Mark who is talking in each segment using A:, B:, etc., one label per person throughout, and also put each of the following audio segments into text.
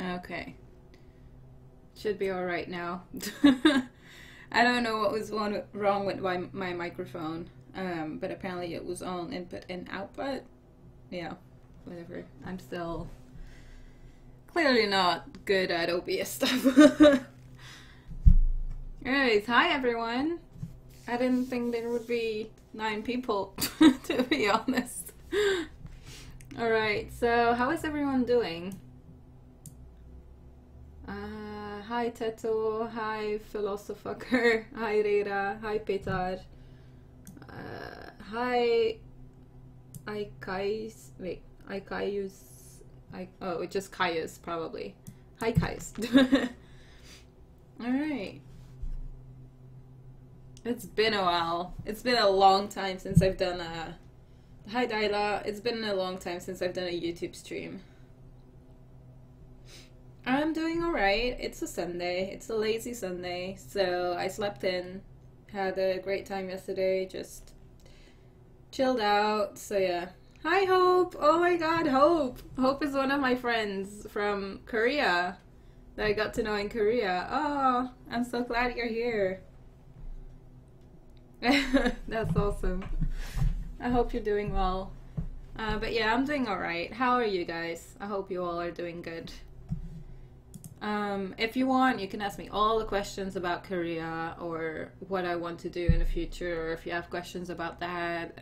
A: Okay. Should be alright now. I don't know what was wrong with my microphone, but apparently it was on input and output. Yeah, whatever. I'm still clearly not good at OBS stuff. Anyways, hi everyone. I didn't think there would be 9 people, to be honest. Alright, so how is everyone doing? Hi Teto, hi Philosopher, hi Rera, hi Petar, hi Ikaius, wait, Ikaius, oh, it's just Caius probably. Hi Caius. Alright. It's been a while. It's been a long time since I've done a... Hi Daila, it's been a long time since I've done a YouTube stream. I'm doing alright. It's a Sunday. It's a lazy Sunday. So I slept in. Had a great time yesterday. Just chilled out. So yeah. Hi Hope! Oh my god, Hope! Hope is one of my friends from Korea. That I got to know in Korea. Oh, I'm so glad you're here. That's awesome. I hope you're doing well. But yeah, I'm doing alright. How are you guys? I hope you all are doing good. If you want, you can ask me all the questions about Korea or what I want to do in the future, or if you have questions about that,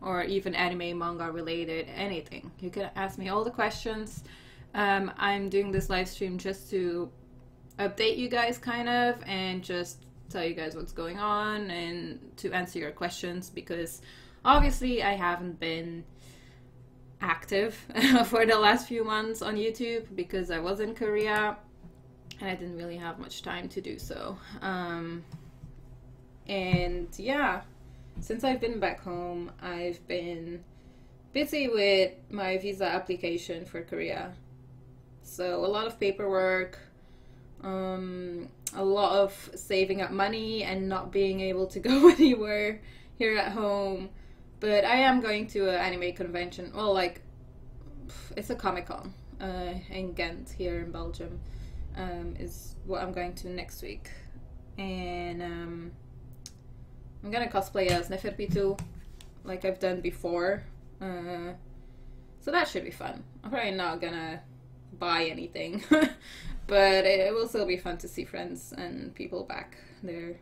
A: or even anime, manga related, anything. You can ask me all the questions. I'm doing this live stream just to update you guys kind of, and just tell you guys what's going on and to answer your questions, because obviously I haven't been active for the last few months on YouTube because I was in Korea and I didn't really have much time to do so. And yeah, since I've been back home, I've been busy with my visa application for Korea. So a lot of paperwork, a lot of saving up money and not being able to go anywhere here at home. But I am going to an anime convention. Well, like, it's a Comic-Con in Ghent here in Belgium. Is what I'm going to next week. And I'm gonna cosplay as Neferpitou, like I've done before. So that should be fun. I'm probably not gonna buy anything. But it will still be fun to see friends and people back there.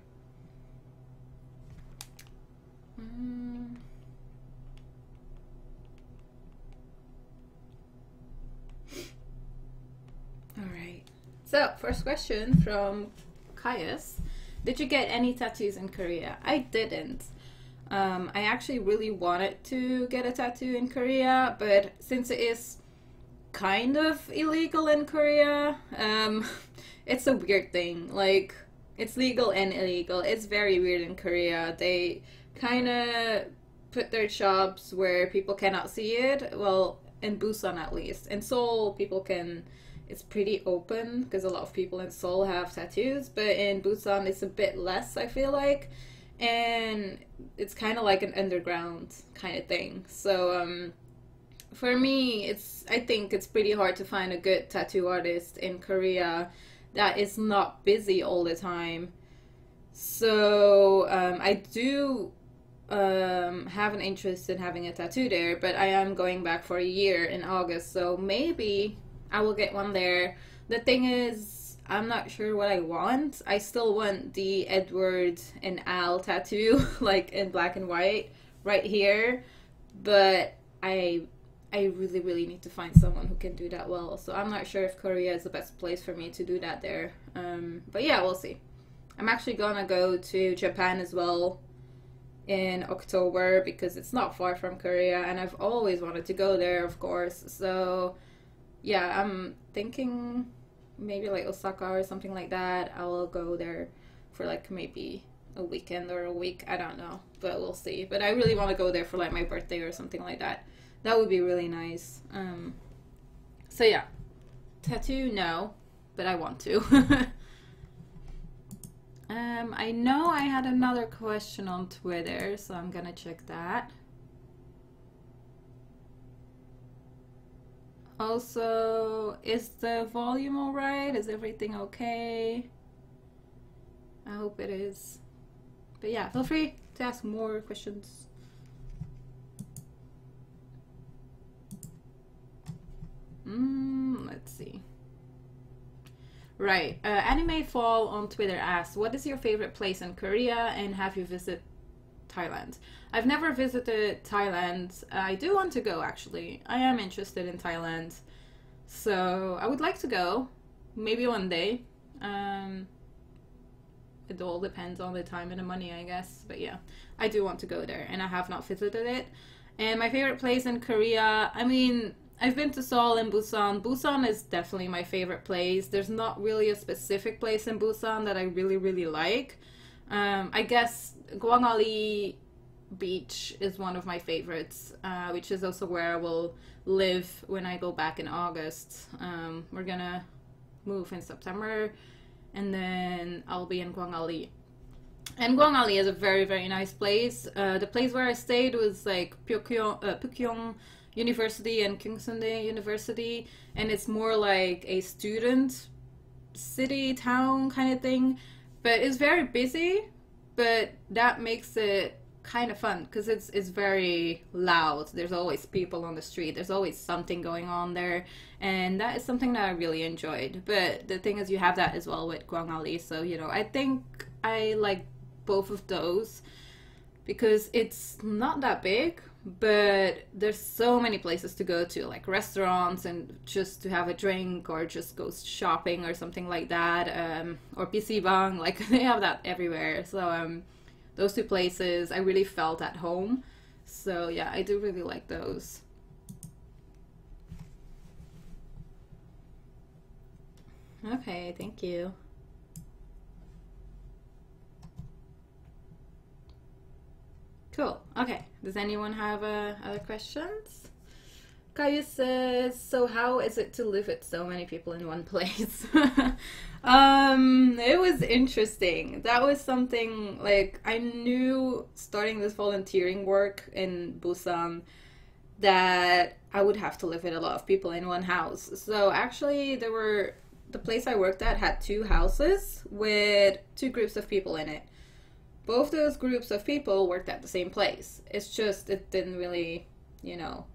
A: Alright. So, first question from Caius. Did you get any tattoos in Korea? I didn't. I actually really wanted to get a tattoo in Korea, but since it is kind of illegal in Korea, it's a weird thing. Like, it's legal and illegal. It's very weird in Korea. They kind of put their shops where people cannot see it. Well, in Busan at least. In Seoul, people can... It's pretty open because a lot of people in Seoul have tattoos, but in Busan it's a bit less, I feel like, and it's kind of like an underground kind of thing. So for me, I think it's pretty hard to find a good tattoo artist in Korea that is not busy all the time. So I do have an interest in having a tattoo there, but I am going back for a year in August, so maybe I will get one there. The thing is, I'm not sure what I want. I still want the Edward and Al tattoo, like in black and white, right here. But I really, really need to find someone who can do that well. So I'm not sure if Korea is the best place for me to do that there. But yeah, we'll see. I'm actually gonna go to Japan as well in October because it's not far from Korea, and I've always wanted to go there, of course. So yeah, I'm thinking maybe like Osaka or something like that. I will go there for like maybe a weekend or a week. I don't know, but we'll see. But I really want to go there for like my birthday or something like that. That would be really nice. So yeah, tattoo, no, but I want to. I know I had another question on Twitter, so I'm gonna check that. Also, is the volume alright? Is everything okay? I hope it is. But yeah, feel free to ask more questions. Let's see. Right. Anime Fall on Twitter asks, what is your favorite place in Korea and have you visited Thailand? I've never visited Thailand. I do want to go, actually. I am interested in Thailand. So I would like to go. Maybe one day. It all depends on the time and the money, I guess. But yeah, I do want to go there and I have not visited it. And my favorite place in Korea, I mean, I've been to Seoul and Busan. Busan is definitely my favorite place. There's not really a specific place in Busan that I really, really like. I guess Gwangali Beach is one of my favorites, which is also where I will live when I go back in August. We're gonna move in September and then I'll be in Gwangali. And Gwangali is a very, very nice place. The place where I stayed was like Pyeongchang University and Kyungsondae University, and it's more like a student city town kind of thing, but it's very busy, but that makes it kind of fun because it's very loud. There's always people on the street, there's always something going on there, and that is something that I really enjoyed. But the thing is, you have that as well with Gwangali, so you know, I think I like both of those because it's not that big, but there's so many places to go to, like restaurants and just to have a drink or just go shopping or something like that, or PC Bang, like they have that everywhere. So those two places I really felt at home. So yeah, I do really like those. Okay, thank you. Cool. Okay. Does anyone have other questions? Kaya says, so how is it to live with so many people in one place? It was interesting. That was something, like, I knew starting this volunteering work in Busan that I would have to live with a lot of people in one house. So actually the place I worked at had two houses with two groups of people in it. Both those groups of people worked at the same place. It's just, it didn't really, you know,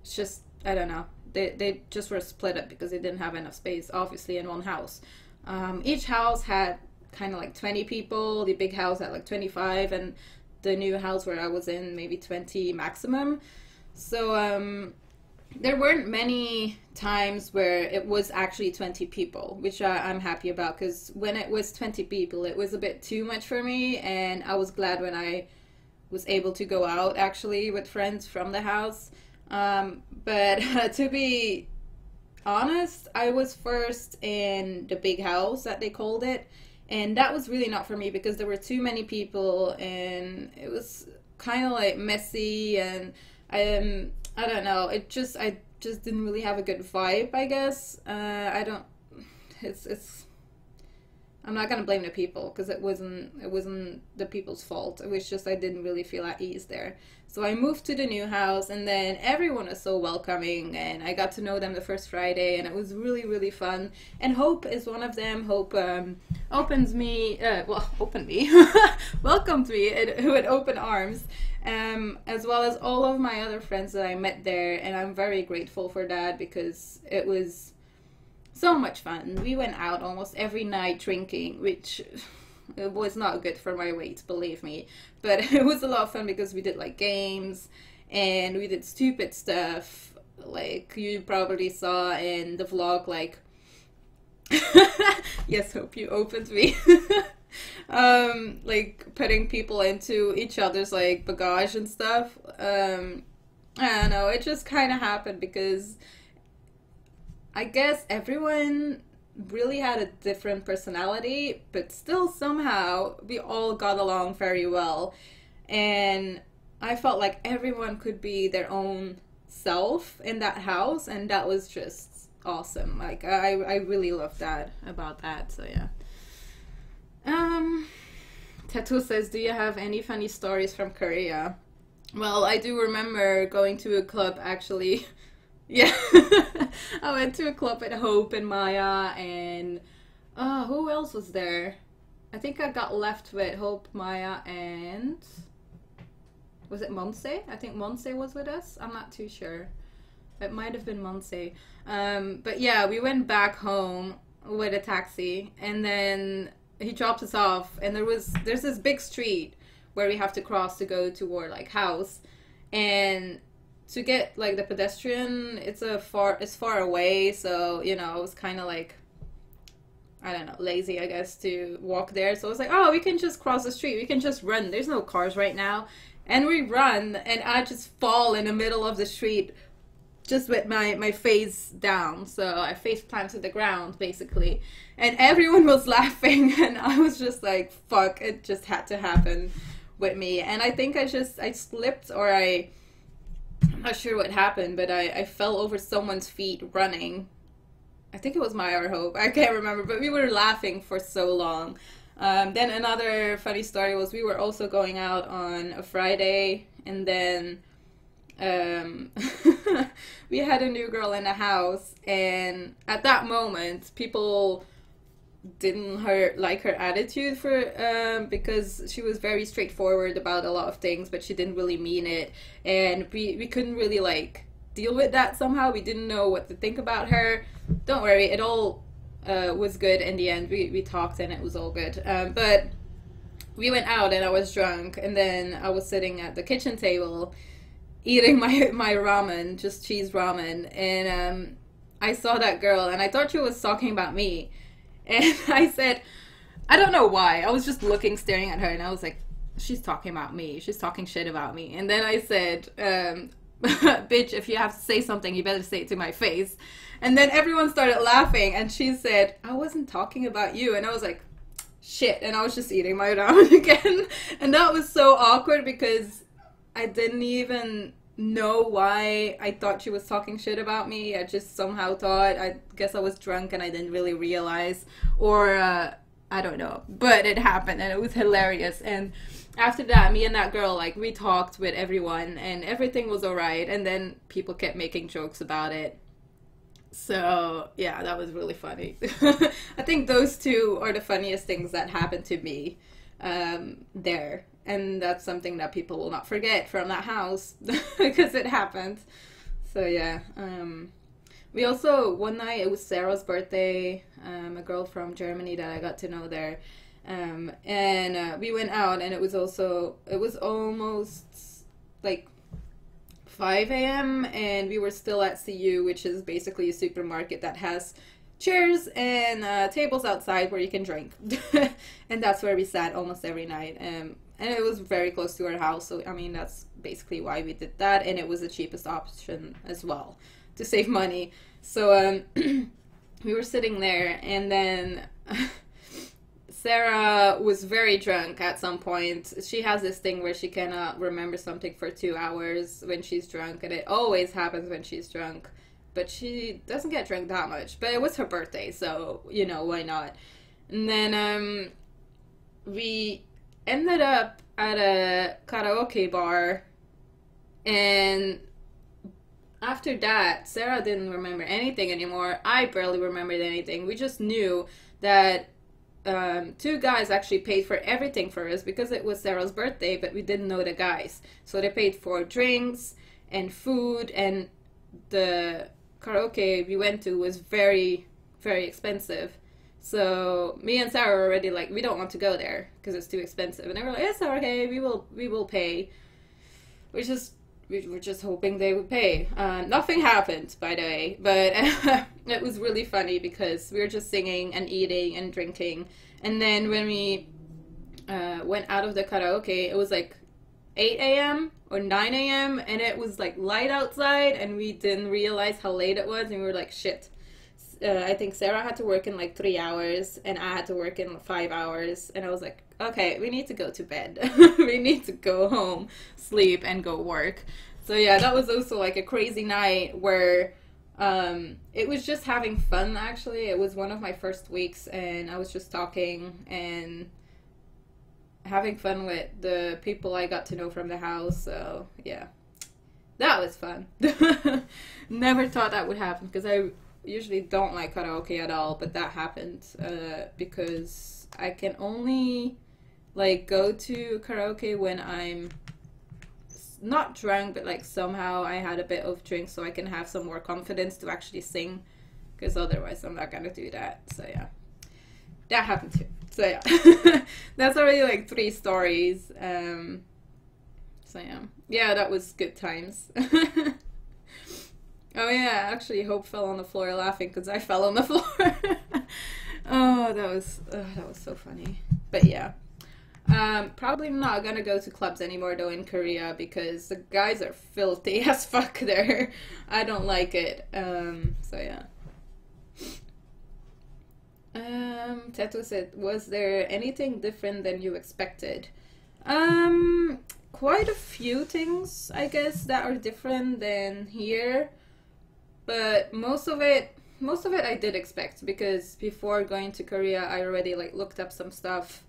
A: it's just, I don't know. They just were split up because they didn't have enough space, obviously, in one house. Each house had kind of like 20 people. The big house had like 25, and the new house where I was in, maybe 20 maximum. So there weren't many times where it was actually 20 people, which I'm happy about, because when it was 20 people, it was a bit too much for me, and I was glad when I was able to go out actually with friends from the house. But to be honest, I was first in the big house that they called it, and that was really not for me because there were too many people and it was kind of like messy, and I don't know, I just didn't really have a good vibe, I guess. I'm not gonna blame the people because it wasn't the people's fault. It was just I didn't really feel at ease there. So I moved to the new house, and then everyone was so welcoming, and I got to know them the first Friday, and it was really, really fun. And Hope is one of them. Hope welcomed me with open arms, as well as all of my other friends that I met there, and I'm very grateful for that because it was so much fun. We went out almost every night drinking, which it was not good for my weight, believe me. But it was a lot of fun because we did like games and we did stupid stuff. Like you probably saw in the vlog, like yes, Hope, you opened me. Like putting people into each other's like bagage and stuff. I don't know, it just kind of happened because I guess everyone really had a different personality, but still somehow we all got along very well. And I felt like everyone could be their own self in that house, and that was just awesome. Like I really loved that about that. So yeah. Tattoo says, do you have any funny stories from Korea? Well, I do remember going to a club actually Yeah. I went to a club with Hope and Maya and who else was there? I think I got left with Hope, Maya, and was it Monse? I think Monse was with us. I'm not too sure. It might have been Monse. But yeah, we went back home with a taxi, and then he dropped us off, and there's this big street where we have to cross to go to our like house, and to get like the pedestrian, it's far away, so you know, it was kind of like, I don't know, lazy, I guess, to walk there. So I was like, oh, we can just cross the street. We can just run. There's no cars right now. And we run, and I just fall in the middle of the street just with my face down. So I face plant to the ground, basically. And everyone was laughing, and I was just like, fuck, it just had to happen with me. And I think I slipped, or I'm not sure what happened, but I fell over someone's feet running. I think it was Maya or Hope. I can't remember, but we were laughing for so long. Then another funny story was we were also going out on a Friday, and then we had a new girl in the house, and at that moment, people didn't like her attitude for because she was very straightforward about a lot of things, but she didn't really mean it, and we couldn't really like deal with that somehow. We didn't know what to think about her. Don't worry, it all was good in the end. We talked and it was all good. But we went out and I was drunk, and then I was sitting at the kitchen table eating my ramen, just cheese ramen, and I saw that girl and I thought she was talking about me, and I said, I don't know why, I was just looking, staring at her, and I was like, she's talking about me, she's talking shit about me. And then I said, bitch, if you have to say something, you better say it to my face. And then everyone started laughing, and she said, I wasn't talking about you. And I was like, shit. And I was just eating my ramen again. And that was so awkward because I didn't even know why I thought she was talking shit about me. I just somehow thought, I guess I was drunk and I didn't really realize, or I don't know, but it happened and it was hilarious. And after that, me and that girl, like, we talked with everyone and everything was alright, and then people kept making jokes about it. So yeah, that was really funny. I think those two are the funniest things that happened to me there, and that's something that people will not forget from that house because it happened. So yeah, we also, one night, it was Sarah's birthday, a girl from Germany that I got to know there, and we went out, and it was almost like 5 a.m. and we were still at CU, which is basically a supermarket that has chairs and tables outside where you can drink. And that's where we sat almost every night. And it was very close to our house, so I mean, that's basically why we did that, and it was the cheapest option as well to save money. So we were sitting there, and then Sarah was very drunk at some point. She has this thing where she cannot remember something for 2 hours when she's drunk, and it always happens when she's drunk. But she doesn't get drunk that much. But it was her birthday, so, you know, why not? And then we ended up at a karaoke bar, and after that, Sarah didn't remember anything anymore. I barely remembered anything. We just knew that two guys actually paid for everything for us because it was Sarah's birthday, but we didn't know the guys. So they paid for drinks and food, and the karaoke we went to was very, very expensive. So me and Sarah were already like, we don't want to go there because it's too expensive. And they were like, yes, okay, we will pay. We were just hoping they would pay. Nothing happened, by the way, but it was really funny because we were just singing and eating and drinking. And then when we went out of the karaoke, it was like 8 a.m. or 9 a.m. and it was like light outside, and we didn't realize how late it was, and we were like, shit. I think Sarah had to work in like 3 hours, and I had to work in 5 hours, and I was like, okay, we need to go to bed. We need to go home, sleep, and go work. So yeah, that was also like a crazy night where it was just having fun, actually. It was one of my first weeks, and I was just talking and having fun with the people I got to know from the house. So yeah, That was fun. Never thought that would happen because I usually don't like karaoke at all, but that happened because I can only like go to karaoke when I'm not drunk, but like somehow I had a bit of drink so I can have some more confidence to actually sing, because otherwise I'm not gonna do that. So yeah, that happened too. So yeah, that's already like 3 stories. So yeah, that was good times. Oh yeah, actually Hope fell on the floor laughing because I fell on the floor. Oh, that was so funny. But yeah. Probably not gonna go to clubs anymore though in Korea because the guys are filthy as fuck there. I don't like it. So yeah. Teto said, was there anything different than you expected? Quite a few things, I guess, that are different than here. But most of it I did expect, because before going to Korea I already like looked up some stuff,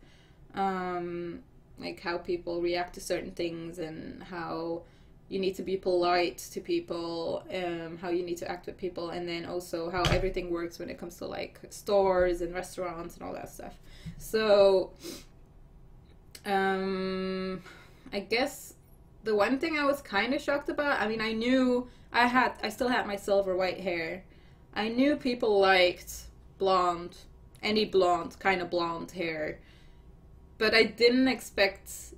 A: like how people react to certain things and how you need to be polite to people, how you need to act with people, and then also how everything works when it comes to like stores and restaurants and all that stuff. So I guess the one thing I was kind of shocked about, I mean, I knew I still had my silver white hair. I knew people liked blonde, any blonde, kind of blonde hair. But I didn't expect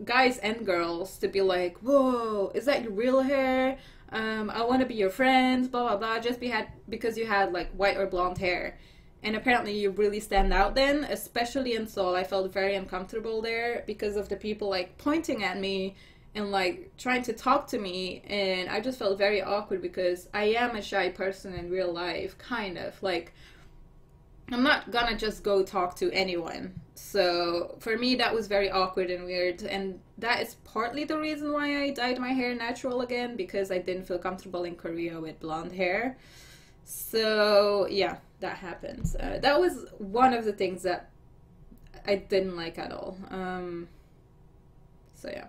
A: guys and girls to be like, whoa, is that your real hair? I want to be your friend, blah, blah, blah, just because you had like white or blonde hair. And apparently you really stand out then, especially in Seoul. I felt very uncomfortable there because of the people like pointing at me and like trying to talk to me, and I just felt very awkward because I am a shy person in real life, kind of. Like, I'm not gonna just go talk to anyone. So for me that was very awkward and weird, and that is partly the reason why I dyed my hair natural again, because I didn't feel comfortable in Korea with blonde hair. So yeah, that happens. That was one of the things that I didn't like at all. So yeah.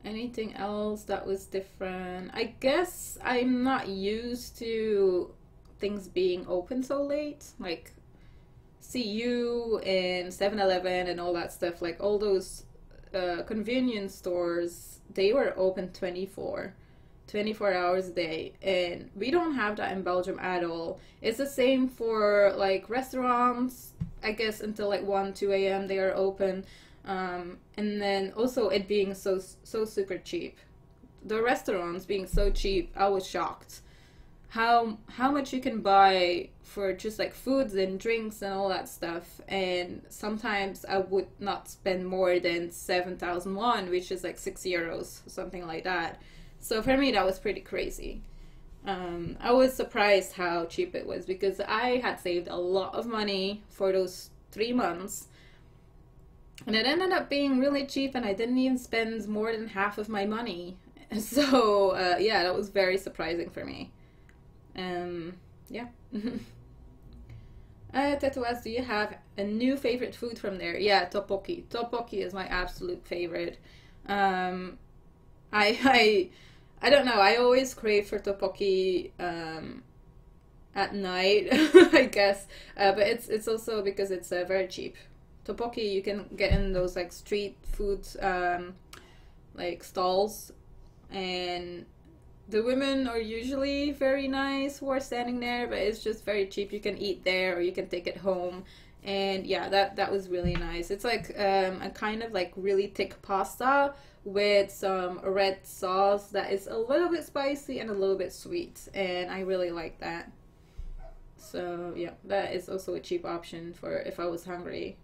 A: Anything else that was different? I guess I'm not used to things being open so late. Like CU and 7-Eleven and all that stuff. Like all those convenience stores, they were open 24 hours a day, and we don't have that in Belgium at all. It's the same for like restaurants. I guess until like 1-2 a.m. they are open. And then also it being so super cheap. The restaurants being so cheap, I was shocked. How much you can buy for just like foods and drinks and all that stuff. And sometimes I would not spend more than 7,000 won, which is like 6 euros, something like that. So for me that was pretty crazy. I was surprised how cheap it was, because I had saved a lot of money for those 3 months. And it ended up being really cheap, and I didn't even spend more than half of my money. So, yeah, that was very surprising for me. Yeah. Tetuas, do you have a new favorite food from there? Yeah, tteokbokki. Tteokbokki is my absolute favorite. I don't know, I always crave for tteokbokki at night, I guess. But it's also because it's very cheap. Tteokbokki you can get in those like street food like stalls, and the women are usually very nice who are standing there, but it's just very cheap. You can eat there or you can take it home, and yeah, that was really nice. It's like a kind of like really thick pasta with some red sauce that is a little bit spicy and a little bit sweet, and I really like that. So yeah, that is also a cheap option for if I was hungry.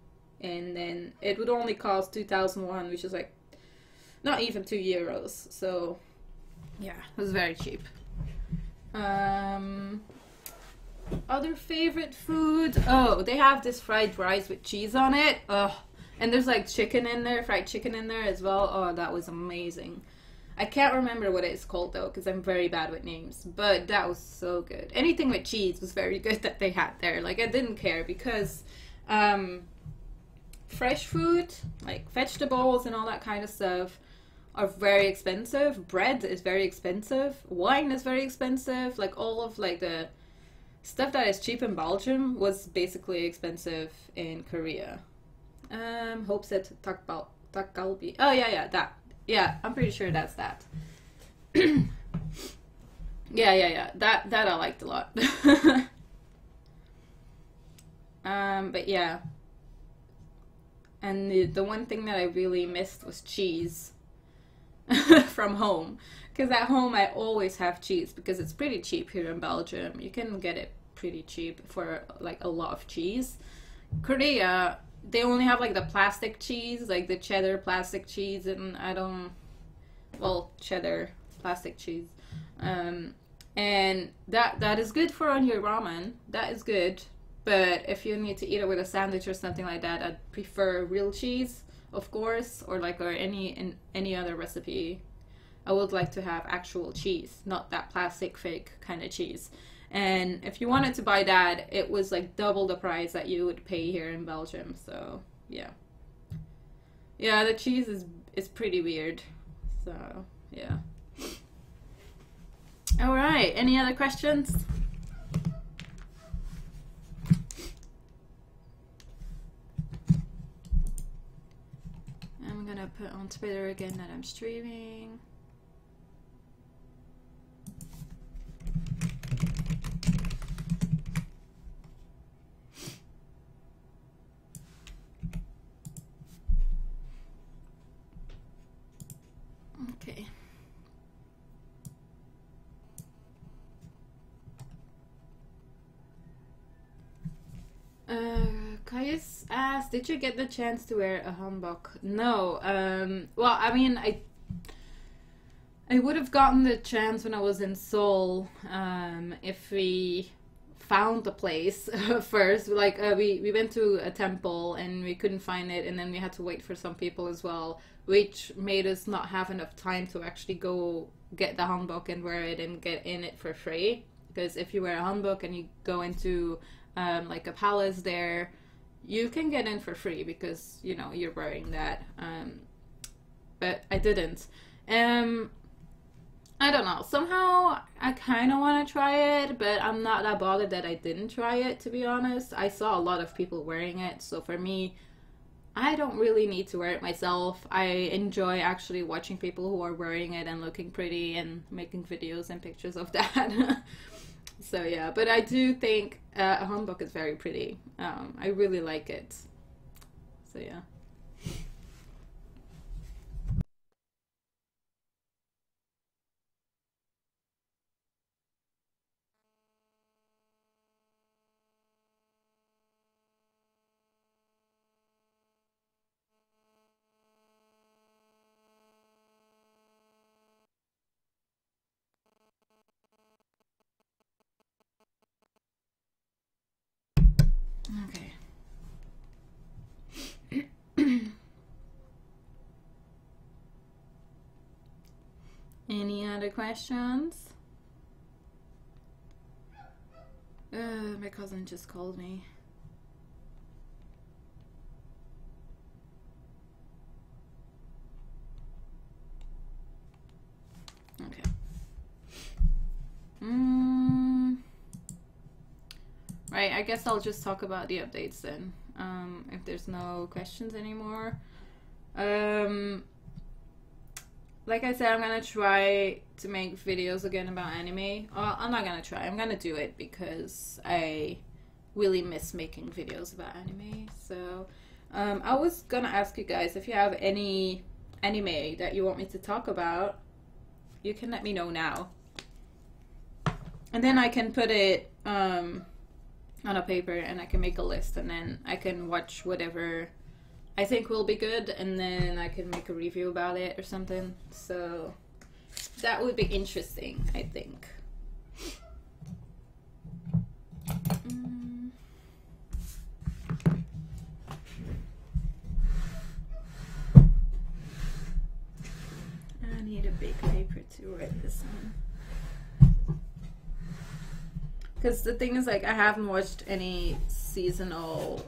A: And then it would only cost 2,000 won, which is like not even 2 euros. So yeah, it was very cheap. Other favorite food? Oh, they have this fried rice with cheese on it. Ugh. And there's like chicken in there, fried chicken in there as well. Oh, that was amazing. I can't remember what it's called though, because I'm very bad with names. But that was so good. Anything with cheese was very good that they had there. Like, I didn't care because fresh food, like vegetables and all that kind of stuff, are very expensive. Bread is very expensive. Wine is very expensive. Like all of like the stuff that is cheap in Belgium was basically expensive in Korea. Hope said takgalbi. Oh yeah, that. Yeah, I'm pretty sure that's that. yeah. That I liked a lot. But yeah. And the one thing that I really missed was cheese from home. Because at home I always have cheese because it's pretty cheap here in Belgium. You can get it pretty cheap for like a lot of cheese. Korea, they only have like the plastic cheese, like the cheddar plastic cheese, and cheddar plastic cheese. And that is good for on your ramen. That is good. But if you need to eat it with a sandwich or something like that, I'd prefer real cheese, of course, or any other recipe. I would like to have actual cheese, not that plastic fake kind of cheese. And if you wanted to buy that, it was like double the price that you would pay here in Belgium. So yeah, the cheese is pretty weird. So yeah. All right. Any other questions? I'm gonna put on Twitter again that I'm streaming. Okay. Caius asked, did you get the chance to wear a hanbok? No. Well, I mean, I would have gotten the chance when I was in Seoul, if we found the place first. Like, we went to a temple and we couldn't find it, and then we had to wait for some people as well, which made us not have enough time to actually go get the hanbok and wear it and get in it for free. Because if you wear a hanbok and you go into like a palace there, you can get in for free because, you know, you're wearing that. But I didn't. I don't know. Somehow I kind of want to try it, but I'm not that bothered that I didn't try it, to be honest. I saw a lot of people wearing it, so for me, I don't really need to wear it myself. I enjoy actually watching people who are wearing it and looking pretty and making videos and pictures of that. So yeah, but I do think a hanbok is very pretty. I really like it. So yeah. Okay. Any other questions? My cousin just called me. Okay. Right, I guess I'll just talk about the updates then. If there's no questions anymore. Like I said, I'm gonna try to make videos again about anime. Well, I'm not gonna try. I'm gonna do it because I really miss making videos about anime. So, I was gonna ask you guys if you have any anime that you want me to talk about. You can let me know now. And then I can put it on a paper and I can make a list, and then I can watch whatever I think will be good, and then I can make a review about it or something. So that would be interesting, I think. I need a big paper to write this on. Because the thing is, like, I haven't watched any seasonal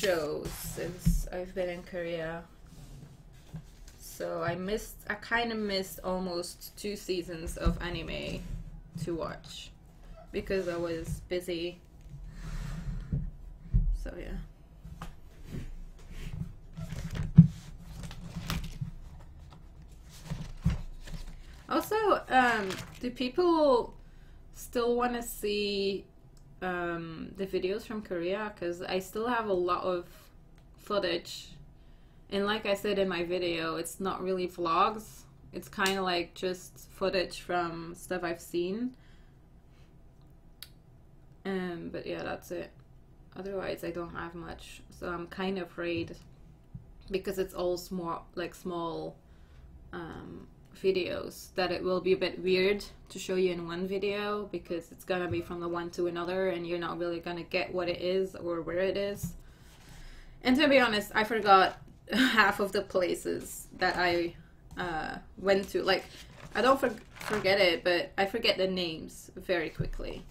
A: shows since I've been in Korea. So I kind of missed almost 2 seasons of anime to watch because I was busy. So yeah. Also, do people still want to see the videos from Korea? Because I still have a lot of footage. And like I said in my video, it's not really vlogs. It's kind of like just footage from stuff I've seen. But yeah, that's it. Otherwise, I don't have much. So I'm kind of afraid because it's all small videos that it will be a bit weird to show you in one video because it's gonna be from the one to another and you're not really gonna get what it is or where it is. And to be honest, I forgot half of the places that I went to. Like, I don't forget it, but I forget the names very quickly.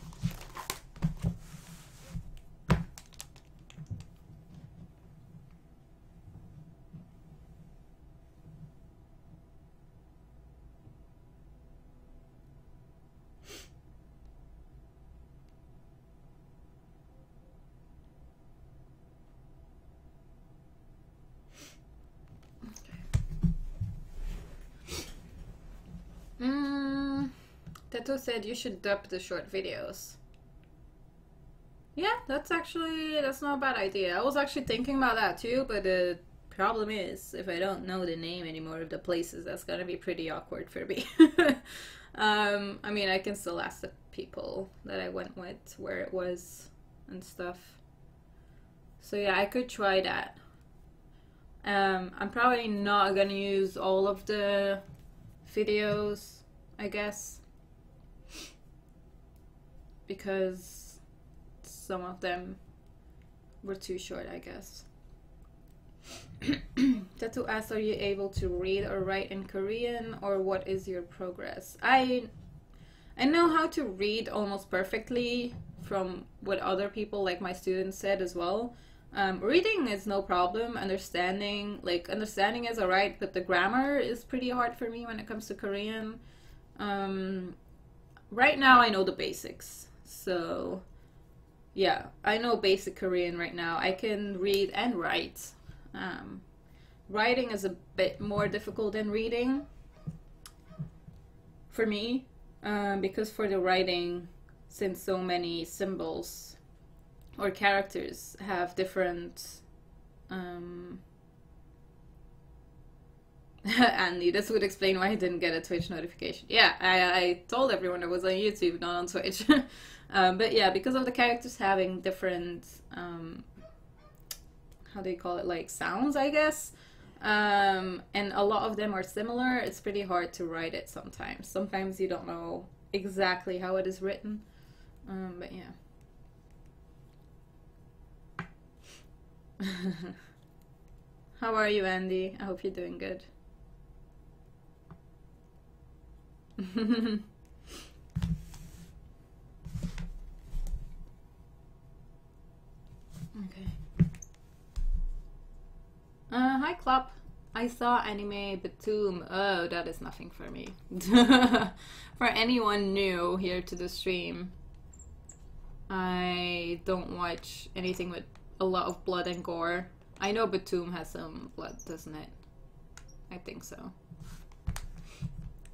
A: Teto said you should dub the short videos. Yeah, that's not a bad idea. I was actually thinking about that too, but the problem is if I don't know the name anymore of the places, that's gonna be pretty awkward for me. I mean, I can still ask the people that I went with where it was and stuff. So yeah, I could try that. I'm probably not gonna use all of the videos, I guess, because some of them were too short, I guess. Tattoo asks, are you able to read or write in Korean, or what is your progress? I know how to read almost perfectly from what other people, like my students, said as well. Reading is no problem. Understanding is alright, but the grammar is pretty hard for me when it comes to Korean. Right now I know the basics. So yeah, I know basic Korean right now. I can read and write. Writing is a bit more difficult than reading for me, because for the writing, since so many symbols or characters have different Andy, this would explain why I didn't get a Twitch notification. Yeah, I told everyone I was on YouTube, not on Twitch. But yeah, because of the characters having different, how do you call it, like sounds, I guess. And a lot of them are similar, it's pretty hard to write it sometimes. Sometimes you don't know exactly how it is written. But yeah. How are you, Andy? I hope you're doing good. Okay. Hi, Club. I saw anime Batum. Oh, that is nothing for me. For anyone new here to the stream, I don't watch anything with a lot of blood and gore. I know Batum has some blood, doesn't it? I think so.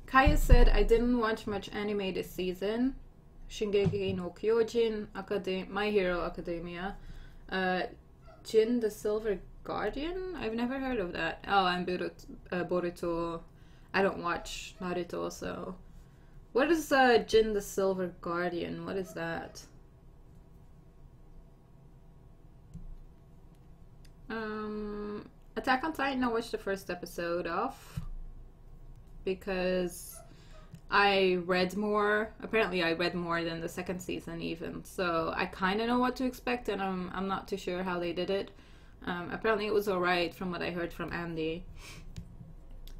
A: Kaya said, I didn't watch much anime this season. Shingeki no Kyojin, My Hero Academia, Jin the Silver Guardian? I've never heard of that. Oh, and Boruto. I don't watch Naruto, so... What is Jin the Silver Guardian? What is that? Attack on Titan I watched the first episode of because I read more. Apparently I read more than the second season even, so I kind of know what to expect, and I'm not too sure how they did it. Apparently it was alright from what I heard from Andy,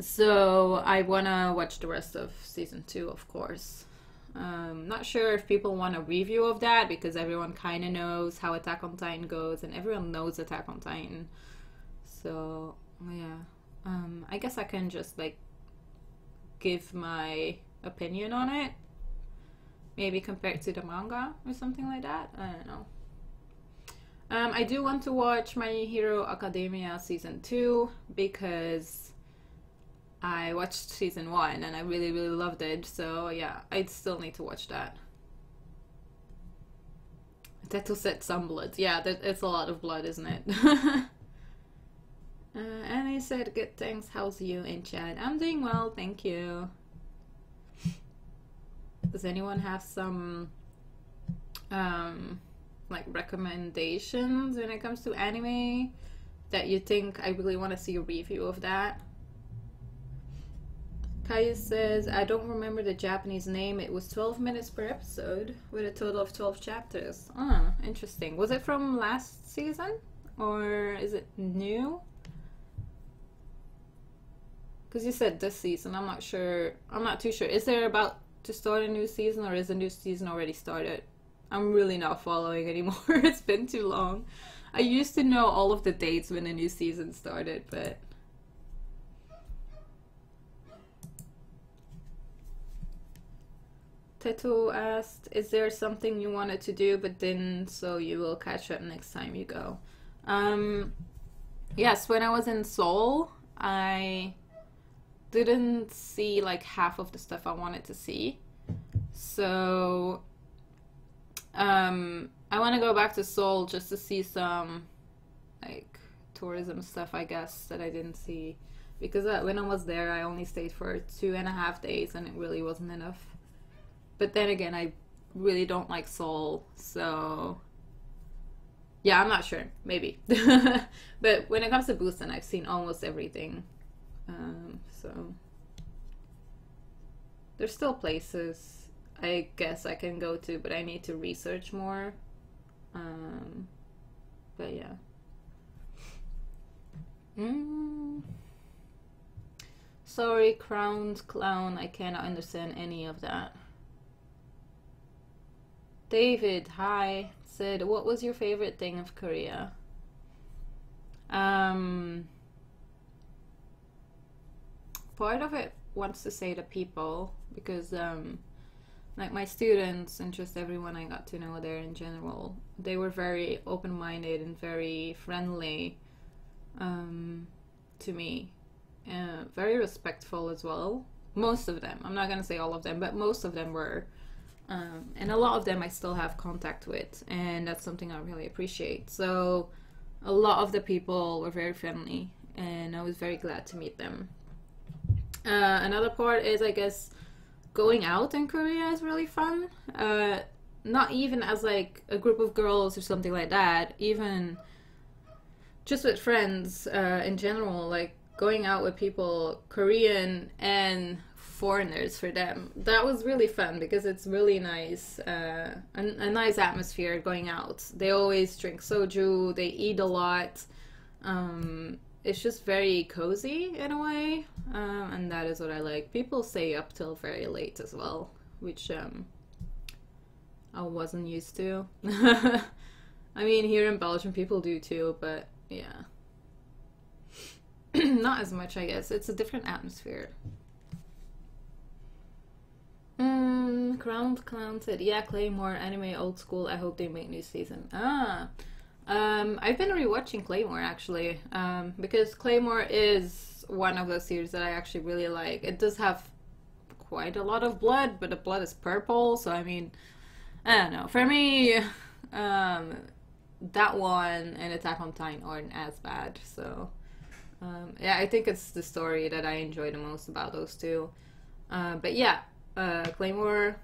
A: so I wanna watch the rest of season 2, of course. Not sure if people want a review of that because everyone kind of knows how Attack on Titan goes and everyone knows Attack on Titan. So, yeah. I guess I can just like give my opinion on it. Maybe compared to the manga or something like that. I don't know. I do want to watch My Hero Academia Season 2 because I watched Season 1 and I really, really loved it. So yeah, I'd still need to watch that. Teto said some blood. Yeah, it's a lot of blood, isn't it? And he said, good, thanks. How's you in chat? I'm doing well, thank you. Does anyone have some like recommendations when it comes to anime that you think I really want to see a review of that? Kaya says, I don't remember the Japanese name. It was 12 minutes per episode with a total of 12 chapters. Ah, interesting. Was it from last season or is it new? Because you said this season. I'm not sure. I'm not too sure. Is there about to start a new season or is the new season already started? I'm really not following anymore. It's been too long. I used to know all of the dates when the new season started, but Teto asked, is there something you wanted to do but didn't, so you will catch up next time you go? Yes, when I was in Seoul, I didn't see like half of the stuff I wanted to see. So I want to go back to Seoul just to see some like tourism stuff, I guess, that I didn't see. Because when I was there, I only stayed for 2.5 days and it really wasn't enough. But then again, I really don't like Seoul, so yeah, I'm not sure. Maybe. But when it comes to Busan, I've seen almost everything. So there's still places I guess I can go to, but I need to research more. But yeah. Sorry, crowned clown, I cannot understand any of that. David, hi, said, what was your favorite thing of Korea? Part of it wants to say the people, because like my students and just everyone I got to know there in general, they were very open-minded and very friendly to me. Very respectful as well. Most of them. I'm not gonna say all of them, but most of them were. And a lot of them I still have contact with, and that's something I really appreciate. So a lot of the people were very friendly, and I was very glad to meet them. Another part is, I guess, going out in Korea is really fun. Not even as like a group of girls or something like that, even just with friends in general, like going out with people, Korean and foreigners for them. That was really fun because it's really nice, a nice atmosphere going out. They always drink soju, they eat a lot. It's just very cozy in a way, and that is what I like. People stay up till very late as well, which I wasn't used to. I mean, here in Belgium people do too, but yeah. Not as much, I guess. It's a different atmosphere. Crowned Clown said, yeah, Claymore, anime old school, I hope they make new season. I've been rewatching Claymore actually, because Claymore is one of those series that I actually really like. It does have quite a lot of blood, but the blood is purple, so I mean, I don't know. For me, that one and Attack on Titan aren't as bad, so yeah, I think it's the story that I enjoy the most about those two. But yeah, Claymore,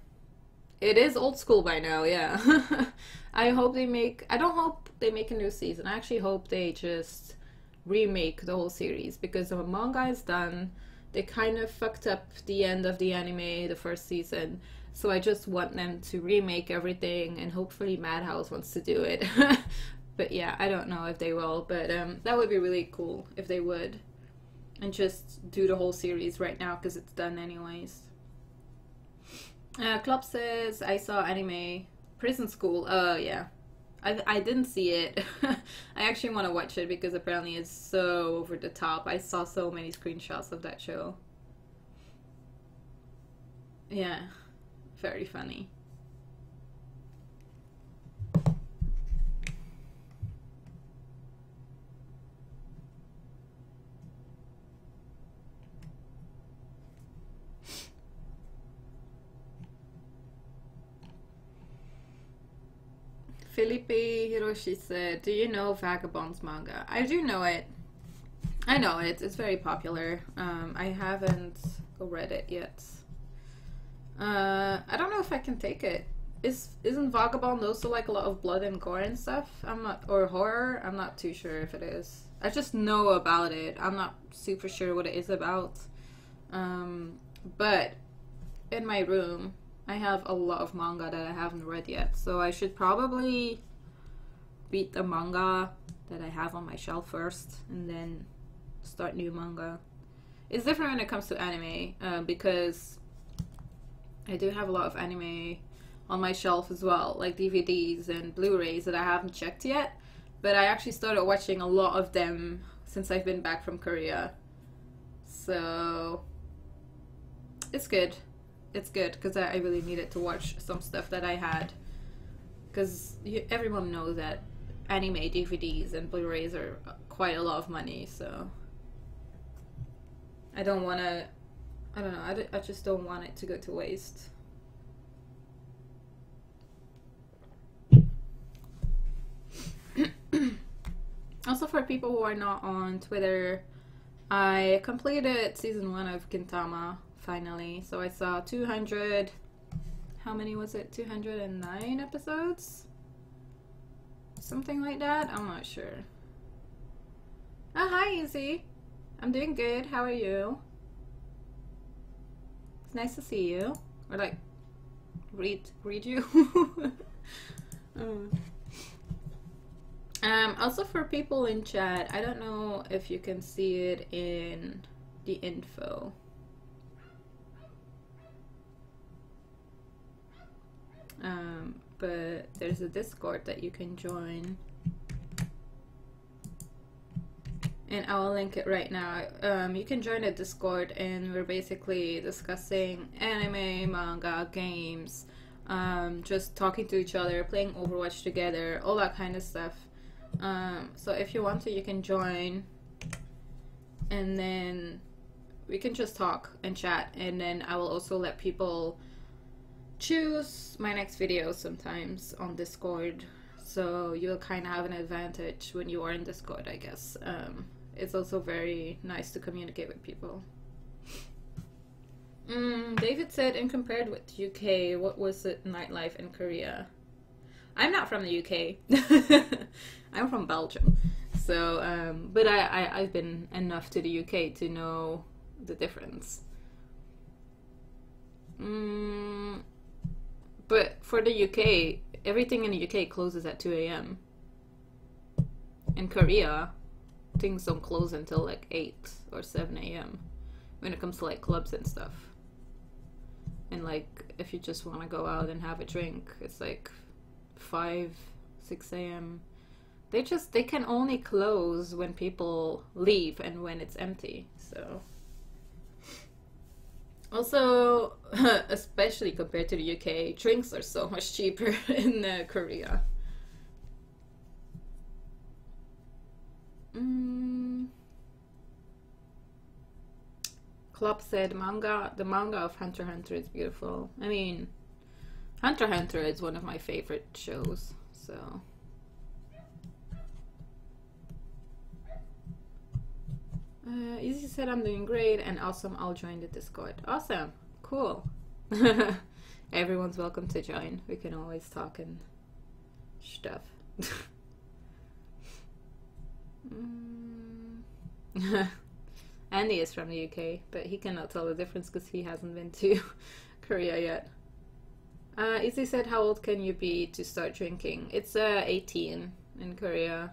A: it is old school by now, yeah. I hope they make, I don't hope they make a new season. I actually hope they just remake the whole series, because the manga is done. They kind of fucked up the end of the anime, the first season. So I just want them to remake everything, and hopefully Madhouse wants to do it. But yeah, I don't know if they will, but that would be really cool if they would. And just do the whole series right now, because it's done anyways. Club says I saw anime Prison School. Oh yeah, I didn't see it. I actually want to watch it because apparently it's so over the top. I saw so many screenshots of that show. Yeah, very funny. Felipe Hiroshi said, "Do you know Vagabond's manga?" I do know it. I know it. It's very popular. I haven't read it yet. I don't know if I can take it. Isn't Vagabond also like a lot of blood and gore and stuff? I'm not, or horror. I'm not too sure if it is. I just know about it. I'm not super sure what it is about. But in my room, I have a lot of manga that I haven't read yet, so I should probably read the manga that I have on my shelf first, and then start new manga. It's different when it comes to anime, because I do have a lot of anime on my shelf as well, like DVDs and Blu-rays that I haven't checked yet, but I actually started watching a lot of them since I've been back from Korea. So it's good. It's good because I really needed to watch some stuff that I had, because everyone knows that anime DVDs and Blu-rays are quite a lot of money, so I don't want to, I don't know, I just don't want it to go to waste. Also, for people who are not on Twitter, I completed season 1 of Gintama finally. So I saw 200, how many was it? 209 episodes? Something like that? I'm not sure. Oh, hi, Izzy. I'm doing good. How are you? It's nice to see you. Or like, read you. Also for people in chat, I don't know if you can see it in the info. But there's a Discord that you can join, and I will link it right now. You can join a Discord, and we're basically discussing anime, manga, games, just talking to each other, playing Overwatch together, all that kind of stuff. So if you want to, you can join, and then we can just talk and chat, and then I will also let people choose my next video sometimes on Discord, so you'll kind of have an advantage when you are in Discord, I guess. It's also very nice to communicate with people. David said, and compared with UK, what was it nightlife in Korea? I'm not from the UK. I'm from Belgium. So, but I've been enough to the UK to know the difference. But for the UK, everything in the UK closes at 2 a.m. In Korea, things don't close until like 8 or 7 a.m. when it comes to like clubs and stuff. And like, if you just want to go out and have a drink, it's like 5, 6 a.m. They can only close when people leave and when it's empty, so. Also, especially compared to the UK, drinks are so much cheaper in Korea. Club said the manga of Hunter x Hunter is beautiful. I mean, Hunter x Hunter is one of my favorite shows, so. Easy said I'm doing great and awesome. I'll join the Discord. Awesome. Cool. Everyone's welcome to join. We can always talk and stuff. Andy is from the UK, but he cannot tell the difference because he hasn't been to Korea yet. Izzy said, how old can you be to start drinking? It's 18 in Korea.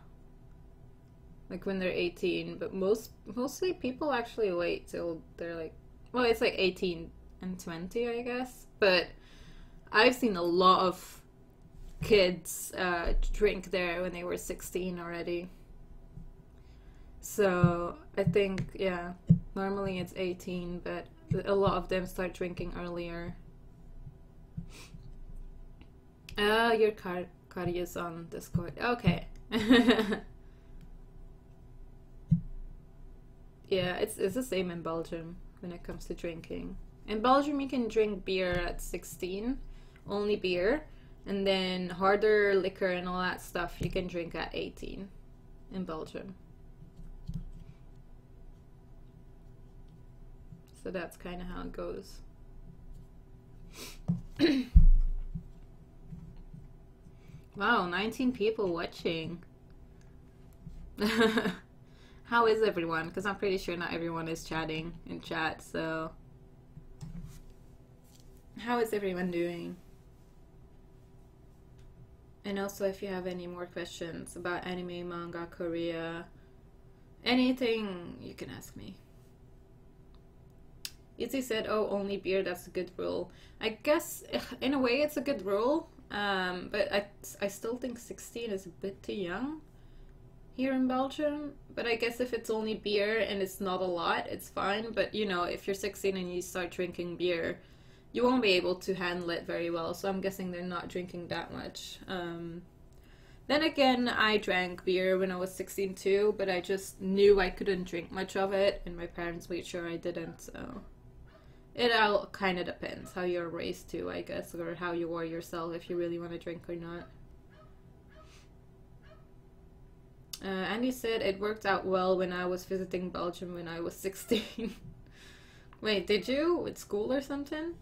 A: Like when they're 18, but mostly people actually wait till they're like, well, it's like 18 and 20, I guess. But I've seen a lot of kids drink there when they were 16 already. So I think, yeah, normally it's 18, but a lot of them start drinking earlier. Oh, your Kari is on Discord. Okay. Yeah, it's the same in Belgium when it comes to drinking. In Belgium, you can drink beer at 16, only beer, and then harder liquor and all that stuff you can drink at 18 in Belgium. So that's kind of how it goes. Wow, 19 people watching. How is everyone? Because I'm pretty sure not everyone is chatting in chat, so... How is everyone doing? And also, if you have any more questions about anime, manga, Korea, anything, you can ask me. Izzy said, oh, only beer, that's a good rule. I guess, in a way, it's a good rule, but I still think 16 is a bit too young here in Belgium. But I guess if it's only beer and it's not a lot, it's fine. But, you know, if you're 16 and you start drinking beer, you won't be able to handle it very well. So I'm guessing they're not drinking that much. Then again, I drank beer when I was 16 too, but I just knew I couldn't drink much of it, and my parents made sure I didn't, so... It all kind of depends how you're raised too, I guess, or how you are yourself, if you really want to drink or not. Andy said it worked out well when I was visiting Belgium when I was 16. Wait, did you? With school or something?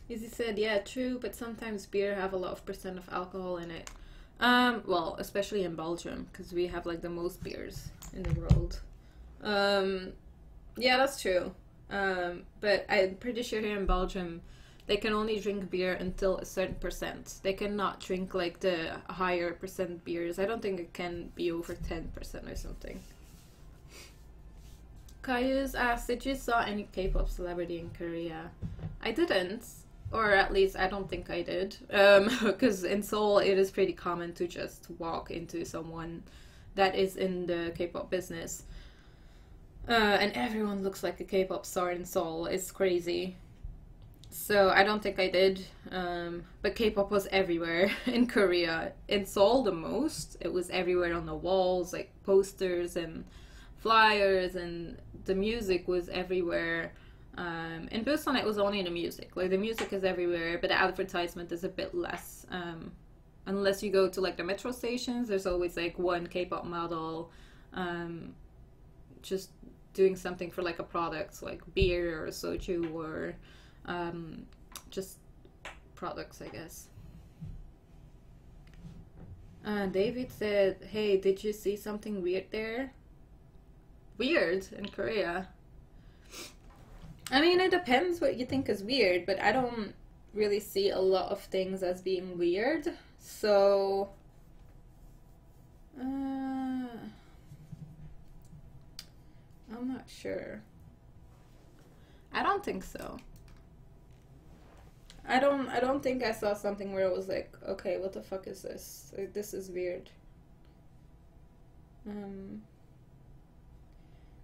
A: Izzy said, yeah, true, but sometimes beer have a lot of percent of alcohol in it. Well, especially in Belgium, because we have like the most beers in the world. Yeah, that's true. But I'm pretty sure here in Belgium, they can only drink beer until a certain percent. They cannot drink like the higher percent beers. I don't think it can be over 10% or something. Kayus asked, did you saw any K-pop celebrity in Korea? I didn't. Or at least I don't think I did. Because in Seoul it is pretty common to just walk into someone that is in the K-pop business. And everyone looks like a K-pop star in Seoul. It's crazy. So I don't think I did. But K-pop was everywhere in Korea. In Seoul the most. It was everywhere on the walls, like posters and flyers, and the music was everywhere. In Busan it was only the music. Like the music is everywhere, but the advertisement is a bit less. Unless you go to like the metro stations, there's always like one K-pop model just doing something for like a product, like beer or soju or just products, I guess. David said, hey, did you see something weird there? Weird in Korea? I mean, it depends what you think is weird, but I don't really see a lot of things as being weird, so... I'm not sure. I don't think so. I don't think I saw something where it was like, okay, what the fuck is this? Like, this is weird.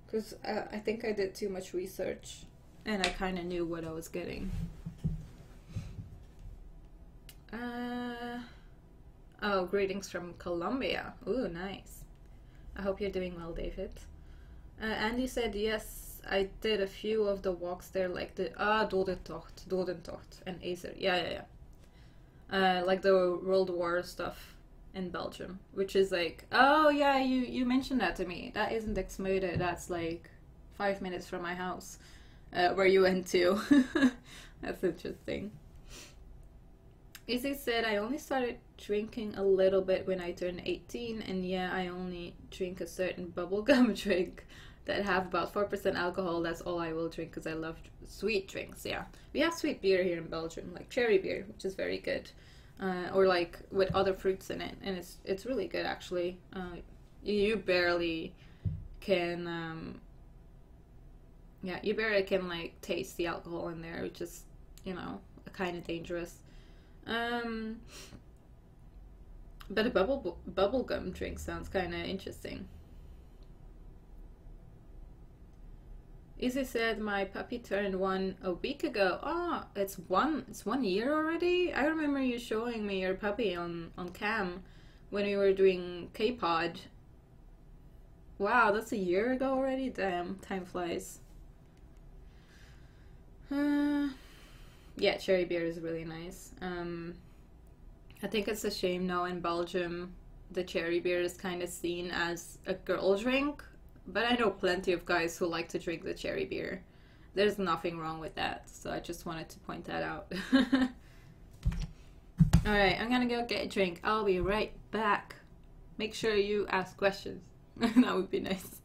A: Because I think I did too much research. And I kind of knew what I was getting. Oh, greetings from Colombia. Ooh, nice. I hope you're doing well, David. Andy said, yes, I did a few of the walks there, like the Dodentocht and Acer. Yeah. Like the World War stuff in Belgium, which is like, oh yeah, you mentioned that to me. That isn't Exmode, that's like 5 minutes from my house. Where you went to. That's interesting. Izzy said, I only started drinking a little bit when I turned 18, and yeah, I only drink a certain bubblegum drink. that have about 4% alcohol, that's all I will drink because I love sweet drinks. Yeah, we have sweet beer here in Belgium, like cherry beer, which is very good, or like with other fruits in it, and it's really good actually. You barely can, yeah, you barely can like taste the alcohol in there, which is, you know, kind of dangerous. Um, but a bubblegum drink sounds kind of interesting. Izzy said my puppy turned 1 a week ago. Oh, it's 1 year already? I remember you showing me your puppy on cam when we were doing K-Pod. Wow, that's a year ago already? Damn, time flies. Yeah, cherry beer is really nice. I think it's a shame now in Belgium the cherry beer is kind of seen as a girl drink, but I know plenty of guys who like to drink the cherry beer. There's nothing wrong with that, so I just wanted to point that out. Alright, I'm gonna go get a drink. I'll be right back. Make sure you ask questions. That would be nice.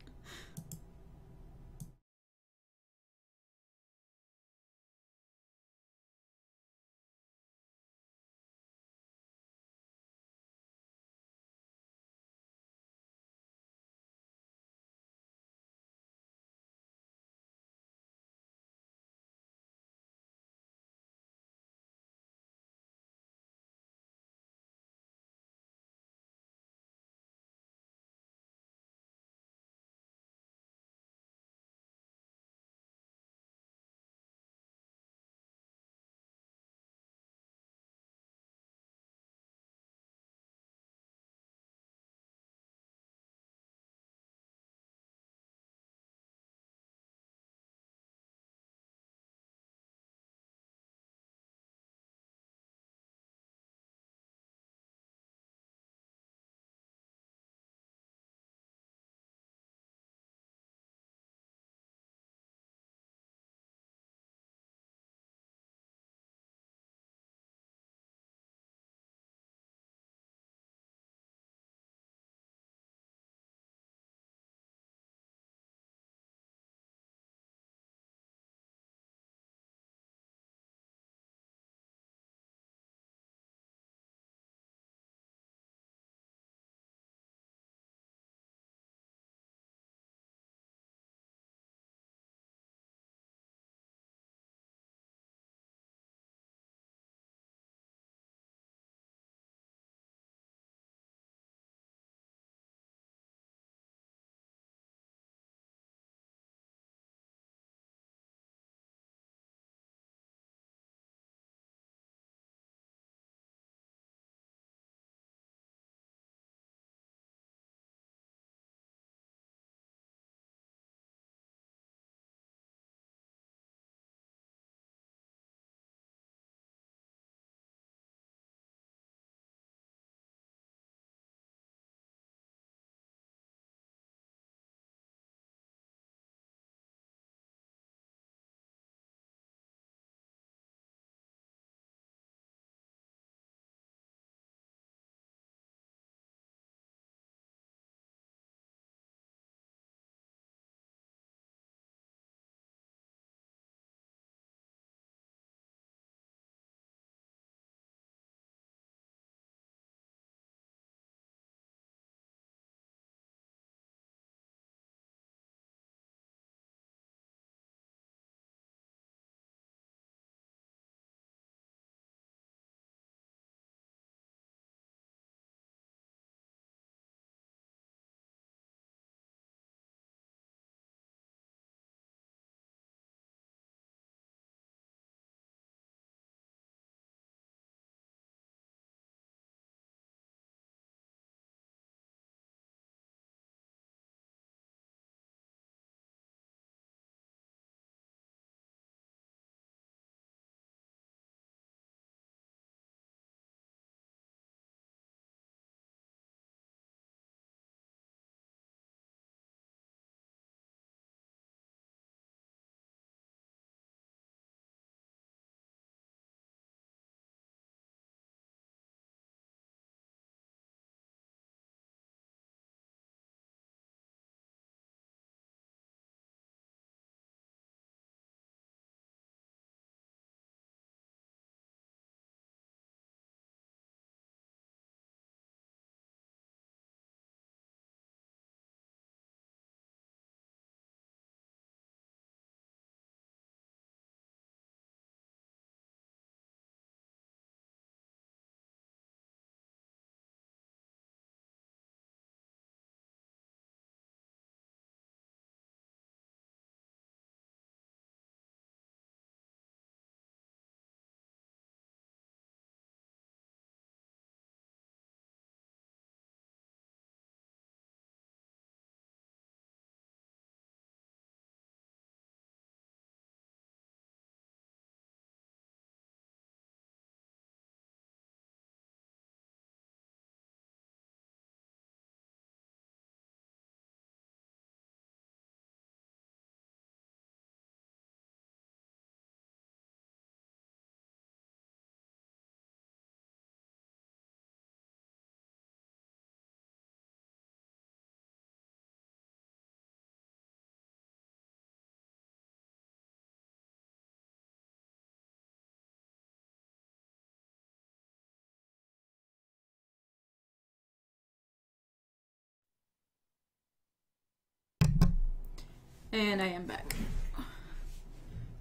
A: And I am back.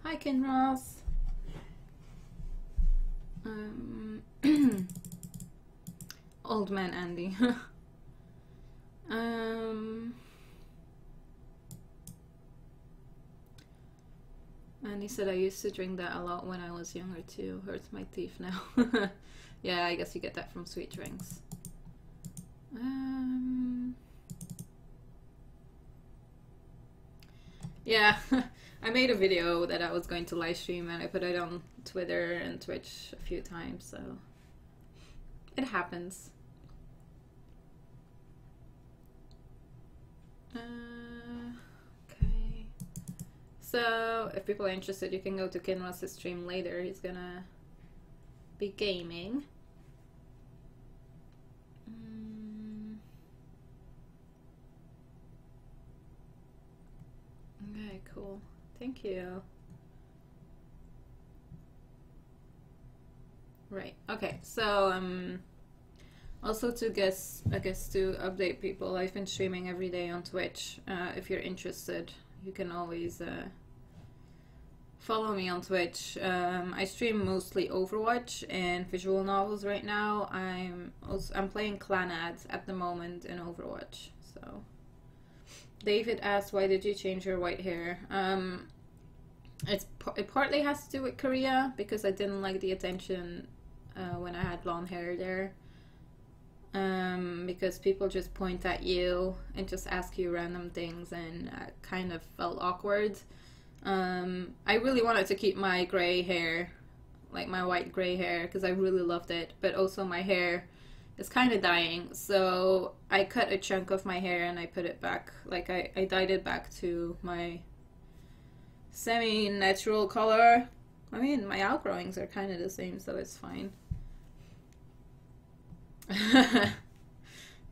A: Hi, Kinross. Old man Andy. And he said I used to drink that a lot when I was younger too. Hurts my teeth now. Yeah, I guess you get that from sweet drinks. Yeah, I made a video that I was going to live stream and I put it on Twitter and Twitch a few times, so it happens. Okay. So, if people are interested, you can go to Kinross' stream later. He's gonna be gaming. Okay, cool. Thank you. Right. Okay. So, also to I guess to update people, I've been streaming every day on Twitch. If you're interested, you can always follow me on Twitch. I stream mostly Overwatch and visual novels right now. I'm playing clan ads at the moment in Overwatch. So, David asked, "Why did you change your white hair?" It partly has to do with Korea because I didn't like the attention when I had blonde hair there. Because people just point at you and just ask you random things, and I kind of felt awkward. I really wanted to keep my gray hair, like my white gray hair, because I really loved it, but also my hair is kind of dying, so I cut a chunk of my hair and I put it back, like I dyed it back to my semi-natural color. I mean, my outgrowings are kind of the same, so it's fine.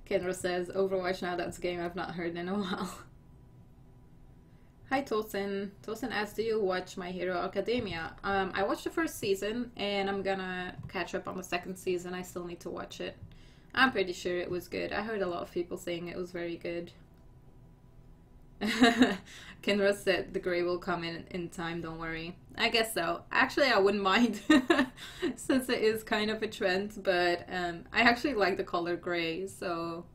A: Kendra says, Overwatch now, that's a game I've not heard in a while. Hi Tosin. Tosin asked, do you watch My Hero Academia? I watched the first season and I'm gonna catch up on the second season. I still need to watch it. I'm pretty sure it was good. I heard a lot of people saying it was very good. Kendra said the gray will come in time, don't worry. I guess so. Actually, I wouldn't mind since it is kind of a trend, but I actually like the color gray, so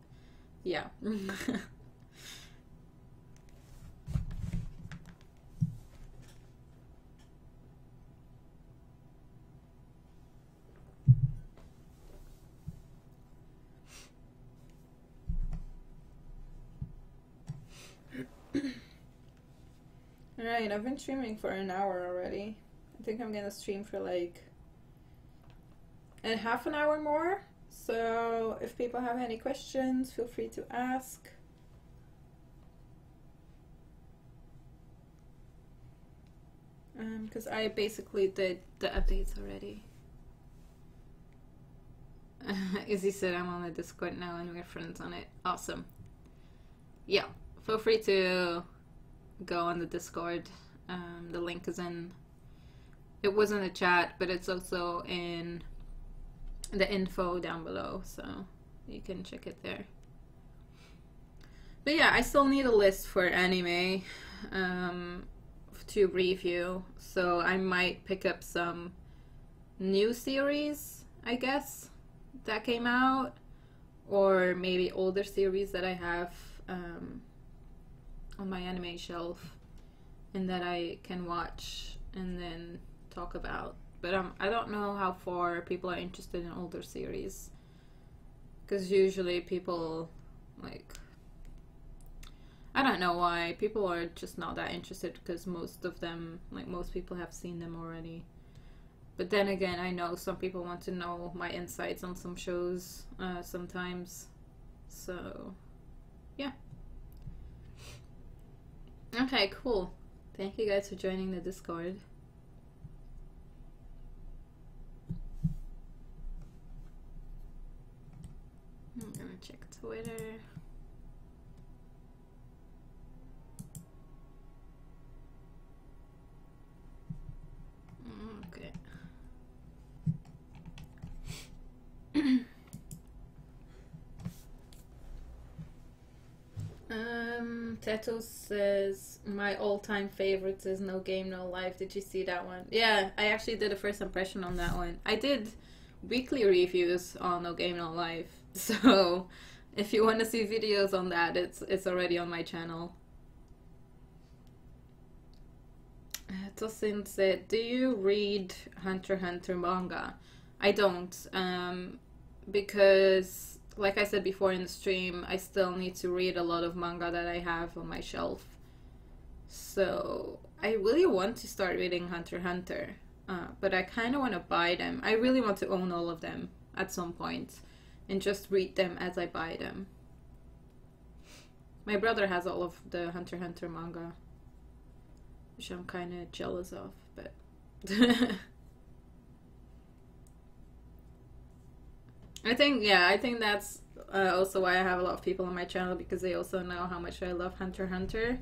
A: yeah. Alright, I've been streaming for an hour already. I think I'm gonna stream for like half an hour more. So if people have any questions, feel free to ask. Because I basically did the updates already. Izzy said I'm on the Discord now and we're friends on it. Awesome. Yeah, feel free to go on the Discord. The link is in, it was in the chat, but it's also in the info down below, so you can check it there. But yeah, I still need a list for anime to review, so I might pick up some new series, I guess, that came out, or maybe older series that I have on my anime shelf and that I can watch and then talk about. But I don't know how far people are interested in older series, because usually people, like, I don't know why people are just not that interested, because most of them, like most people, have seen them already. But then again, I know some people want to know my insights on some shows sometimes, so yeah. Okay, cool. Thank you guys for joining the Discord. I'm gonna check Twitter. Okay. Teto says, my all-time favorites is No Game, No Life. Did you see that one? Yeah, I actually did a first impression on that one. I did weekly reviews on No Game, No Life. So, if you want to see videos on that, it's already on my channel. Tosin said, do you read Hunter x Hunter manga? I don't, because, like I said before in the stream, I still need to read a lot of manga that I have on my shelf. So, I really want to start reading Hunter x Hunter, but I kind of want to buy them. I really want to own all of them at some point, and just read them as I buy them. My brother has all of the Hunter x Hunter manga, which I'm kind of jealous of, but... I think that's also why I have a lot of people on my channel, because they also know how much I love Hunter x Hunter.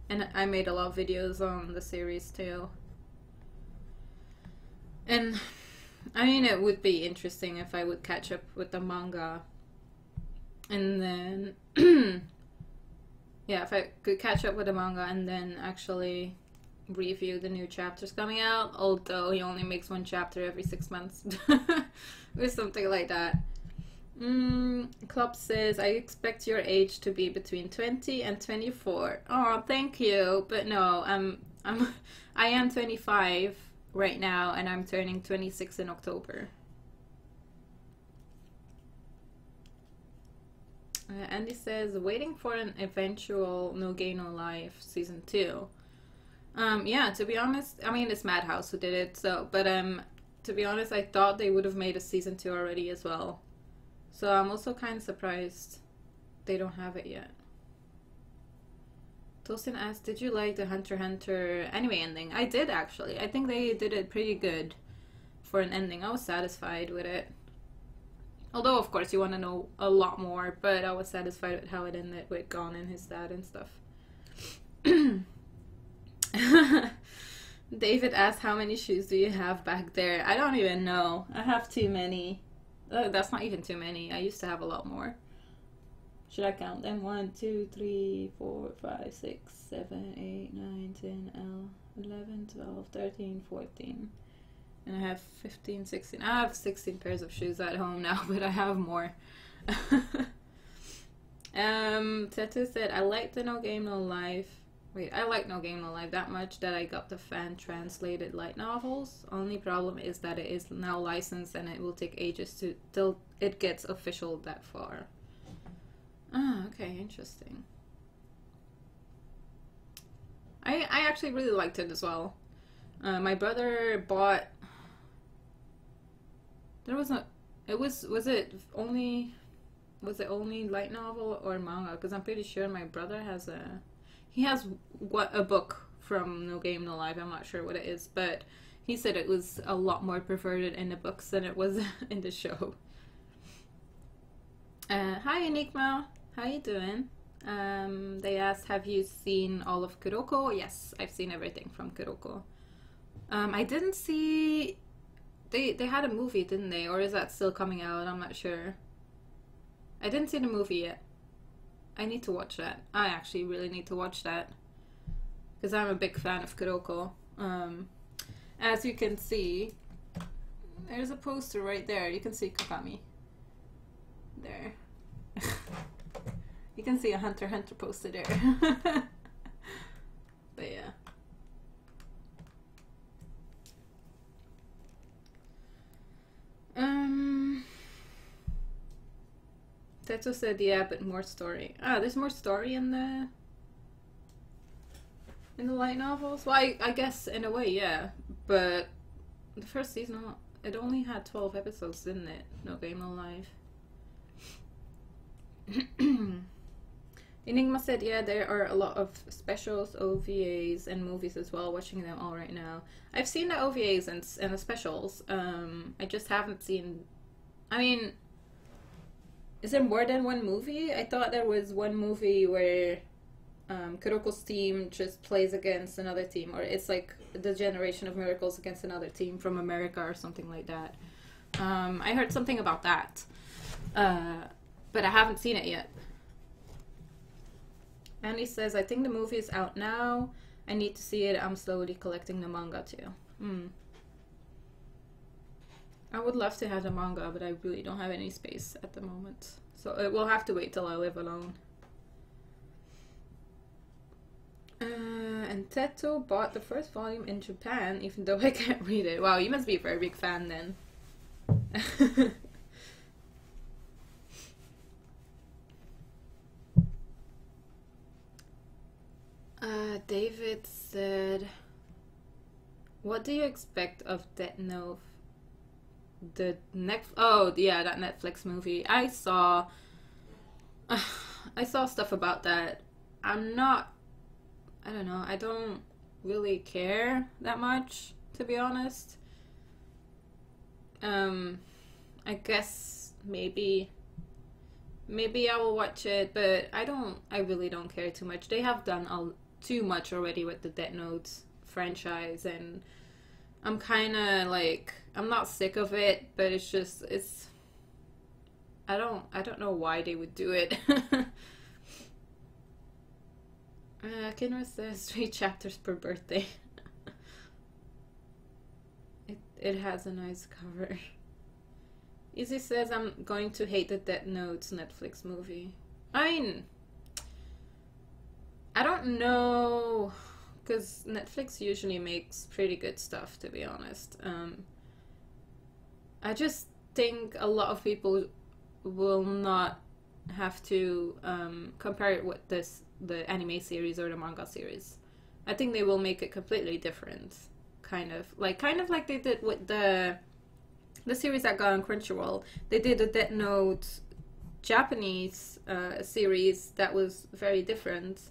A: And I made a lot of videos on the series too. And, I mean, it would be interesting if I would catch up with the manga. And then... yeah, if I could catch up with the manga and then actually review the new chapters coming out, although he only makes one chapter every 6 months or something like that. Klopp says, I expect your age to be between 20 and 24. Oh, thank you, but no, I am 25 right now, and I'm turning 26 in October. Andy says, waiting for an eventual No Game No Life season 2. Yeah, to be honest, I mean, it's Madhouse who did it, so, but, to be honest, I thought they would have made a season 2 already as well. So I'm also kind of surprised they don't have it yet. Tosin asked, did you like the Hunter x Hunter anime ending? I did, actually. I think they did it pretty good for an ending. I was satisfied with it. Although, of course, you want to know a lot more, but I was satisfied with how it ended with Gon and his dad and stuff. David asked, how many shoes do you have back there? I don't even know. I have too many. That's not even too many. I used to have a lot more. Should I count them? 1, 2, 3, 4, 5, 6, 7, 8, 9, 10, 11, 12, 13, 14. And I have 15, 16. I have 16 pairs of shoes at home now, but I have more. Tetu said, I like the No Game No Life. Wait, I like No Game No Life that much that I got the fan-translated light novels. Only problem is that it is now licensed and it will take ages till it gets official that far. Ah, okay, interesting. I actually really liked it as well. My brother bought... There was a... Was it only light novel or manga? Because I'm pretty sure my brother has a... He has a book from No Game No Life. I'm not sure what it is, but he said it was a lot more perverted in the books than it was in the show. Hi Enigma, how you doing? They asked, have you seen all of Kuroko? Yes, I've seen everything from Kuroko. I didn't see... They had a movie, didn't they? Or is that still coming out? I'm not sure. I didn't see the movie yet. I need to watch that. I actually really need to watch that. Because I'm a big fan of Kuroko. As you can see, there's a poster right there. You can see Kakami. There. You can see a Hunter x Hunter poster there. But yeah. Tetsu said, yeah, but more story. Ah, there's more story in the light novels? Well, I guess in a way, yeah. But the first season, it only had 12 episodes, didn't it? No Game No Life. Enigma said, yeah, there are a lot of specials, OVAs, and movies as well, watching them all right now. I've seen the OVAs and the specials. I just haven't seen... I mean... Is there more than one movie? I thought there was one movie where Kuroko's team just plays against another team, or it's like the Generation of Miracles against another team from America or something like that. I heard something about that, but I haven't seen it yet. Annie says, I think the movie is out now. I need to see it. I'm slowly collecting the manga too. I would love to have the manga, but I really don't have any space at the moment. So it will have to wait till I live alone. And Teto bought the first volume in Japan, even though I can't read it. Wow, you must be a very big fan then. David said, what do you expect of Death Note? The oh yeah, that Netflix movie. I saw stuff about that. I don't know, I don't really care that much, to be honest. I guess maybe I will watch it, but I really don't care too much. They have done too much already with the Death Note franchise, and I'm kind of like, I'm not sick of it, but I don't know why they would do it. Kinra says 3 chapters per birthday. It has a nice cover. Izzy says, I'm going to hate the Death Note Netflix movie. I mean, I don't know, because Netflix usually makes pretty good stuff, to be honest. I just think a lot of people will not have to compare it with the anime series or the manga series. I think they will make it completely different, kind of like they did with the series that got on Crunchyroll. They did a Death Note Japanese series that was very different,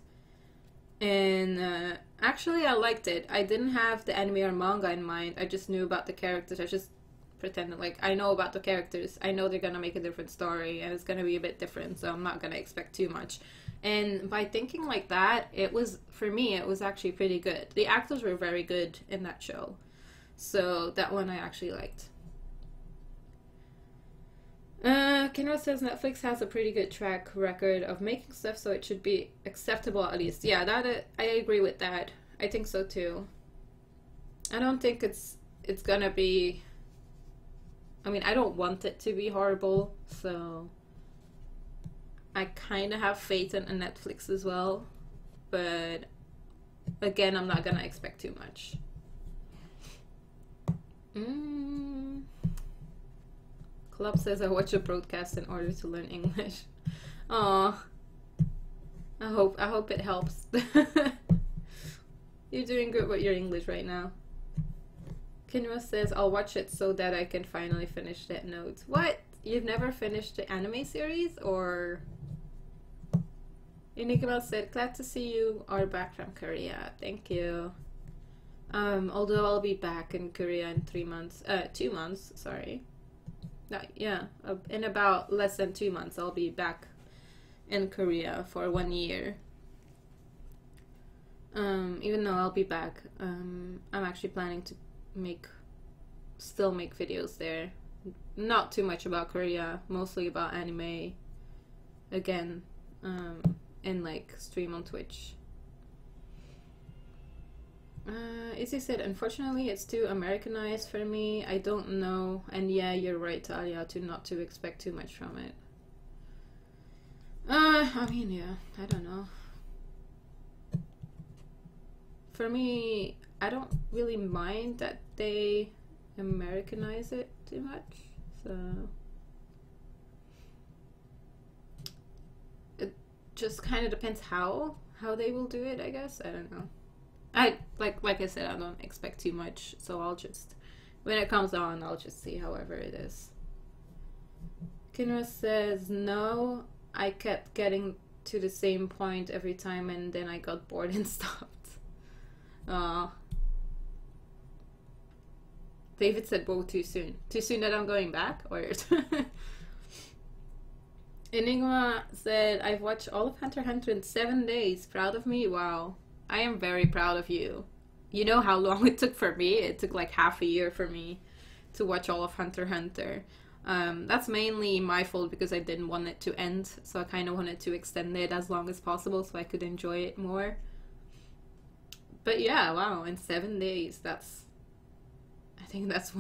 A: and actually I liked it. I didn't have the anime or manga in mind. I just knew about the characters. I just pretended like I know about the characters. I know they're gonna make a different story and it's gonna be a bit different, so I'm not gonna expect too much. And by thinking like that, for me it was actually pretty good. The actors were very good in that show, so that one I actually liked. Kinra says Netflix has a pretty good track record of making stuff, so it should be acceptable at least. Yeah, I agree with that. I think so too. I don't think it's gonna be, I mean, I don't want it to be horrible, so I kind of have faith in Netflix as well, but again, I'm not gonna expect too much. Club says I watch a broadcast in order to learn English. Aw, I hope it helps. You're doing good with your English right now. Kinra says I'll watch it so that I can finally finish Death Note. What? You've never finished the anime series, or? Enigma said, glad to see you are back from Korea. Thank you. Although I'll be back in Korea in 2 months, sorry. Yeah, in about less than 2 months, I'll be back in Korea for 1 year. Even though I'll be back, I'm actually planning to still make videos there. Not too much about Korea, mostly about anime. Again, and like stream on Twitch. Izzy said, unfortunately it's too Americanized for me. I don't know, and yeah, you're right, Talia, not to expect too much from it. I mean, yeah, I don't know. For me, I don't really mind that they Americanize it too much, so it just kind of depends how they will do it, I guess. I don't know. Like I said, I don't expect too much, so I'll just, when it comes on, I'll just see however it is. Kinra says, no, I kept getting to the same point every time and then I got bored and stopped. David said, whoa, too soon. Too soon that I'm going back? Or Enigma said, I've watched all of Hunter x Hunter in 7 days. Proud of me? Wow. I am very proud of you. You know how long it took for me? It took like half a year for me to watch all of Hunter x Hunter. That's mainly my fault because I didn't want it to end, so I kind of wanted to extend it as long as possible so I could enjoy it more. But yeah, wow, in 7 days, I think that's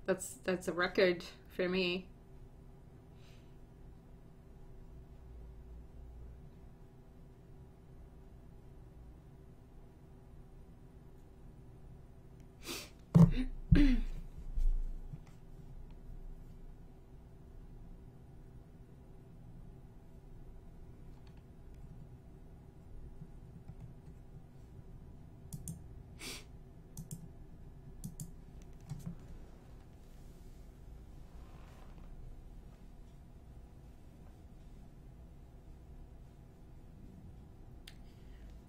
A: that's a record for me.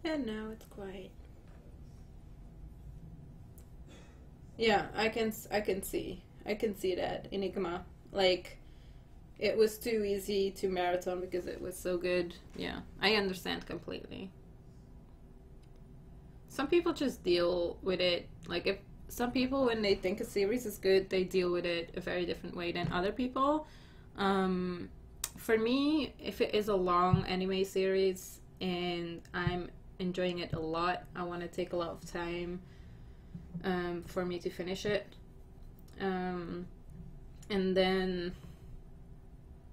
A: And now it's quiet. Yeah, I can see. I can see that Enigma. Like, it was too easy to marathon because it was so good. Yeah, I understand completely. Some people just deal with it. Like, if some people, when they think a series is good, they deal with it a very different way than other people. For me, if it is a long anime series and I'm enjoying it a lot, I want to take a lot of time for me to finish it. And then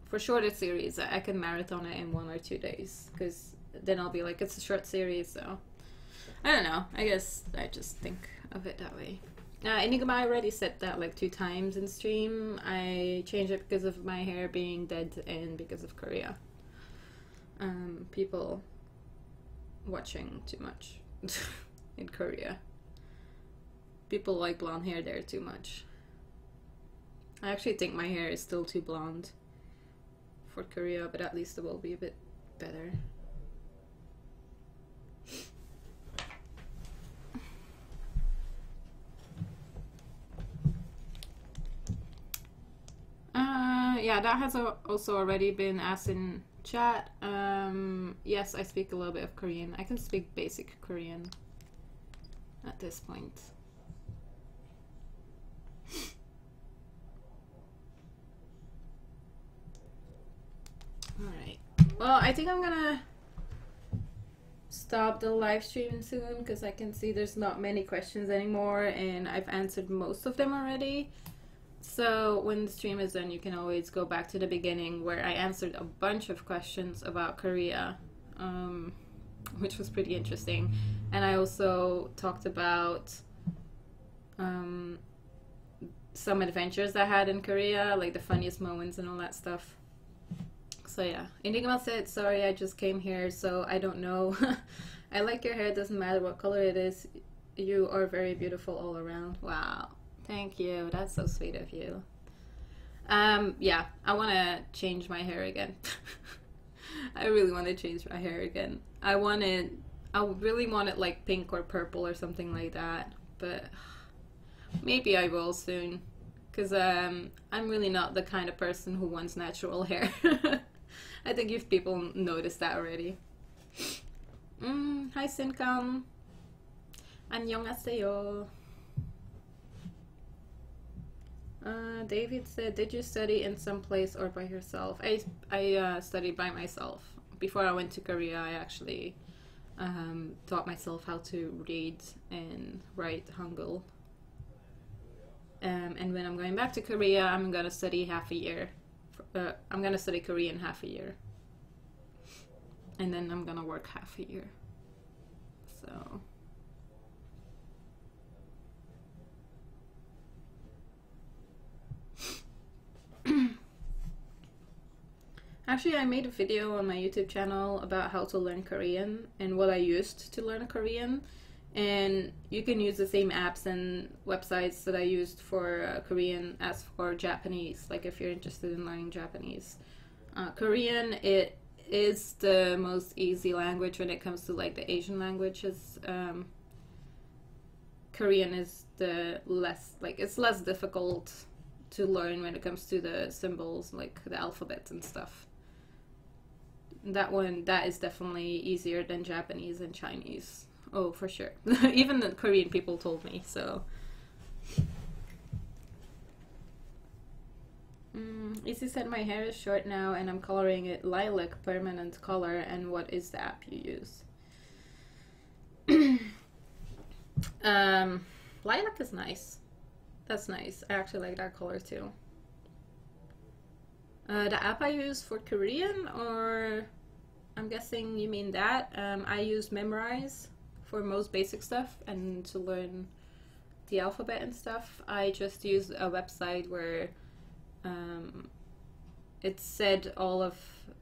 A: for shorter series, I can marathon it in 1 or 2 days because then I'll be like, it's a short series, so I don't know. I guess I just think of it that way. Enigma, I already said that like 2 times in stream. I changed it because of my hair being dead and because of Korea. People watching too much in Korea. People like blonde hair there too much. I actually think my hair is still too blonde for Korea, but at least it will be a bit better. Yeah, that has also already been asked in chat. Yes, I speak a little bit of Korean. I can speak basic Korean at this point. Alright. Well, I think I'm gonna stop the live stream soon because I can see there's not many questions anymore and I've answered most of them already. So when the stream is done, you can always go back to the beginning where I answered a bunch of questions about Korea, which was pretty interesting. And I also talked about some adventures I had in Korea, like the funniest moments and all that stuff. So yeah, Enigma said, sorry, I just came here, so I don't know. I like your hair, doesn't matter what color it is. You are very beautiful all around. Wow. Thank you. That's so sweet of you. Yeah, I want to change my hair again. I really want to change my hair again. I really want it like pink or purple or something like that. But maybe I will soon. Because I'm really not the kind of person who wants natural hair. I think if people noticed that already. Hi Sinkam. 안녕하세요. David said, did you study in some place or by yourself? I studied by myself. Before I went to Korea, I actually taught myself how to read and write Hangul. And when I'm going back to Korea, I'm gonna study half a year. I'm gonna study Korean half a year. And then I'm gonna work half a year. So... Actually, I made a video on my YouTube channel about how to learn Korean and what I used to learn Korean. And you can use the same apps and websites that I used for Korean as for Japanese, like if you're interested in learning Japanese. Korean, it is the most easy language when it comes to like the Asian languages. Korean is the it's less difficult to learn when it comes to the symbols, like the alphabet and stuff. That is definitely easier than Japanese and Chinese. Oh, for sure. Even the Korean people told me, so. Izzy said my hair is short now and I'm coloring it lilac permanent color. And what is the app you use? Lilac is nice. That's nice. I actually like that color too. The app I use for Korean, or I'm guessing you mean that. I use Memrise for most basic stuff, and to learn the alphabet and stuff, I just use a website where it said all of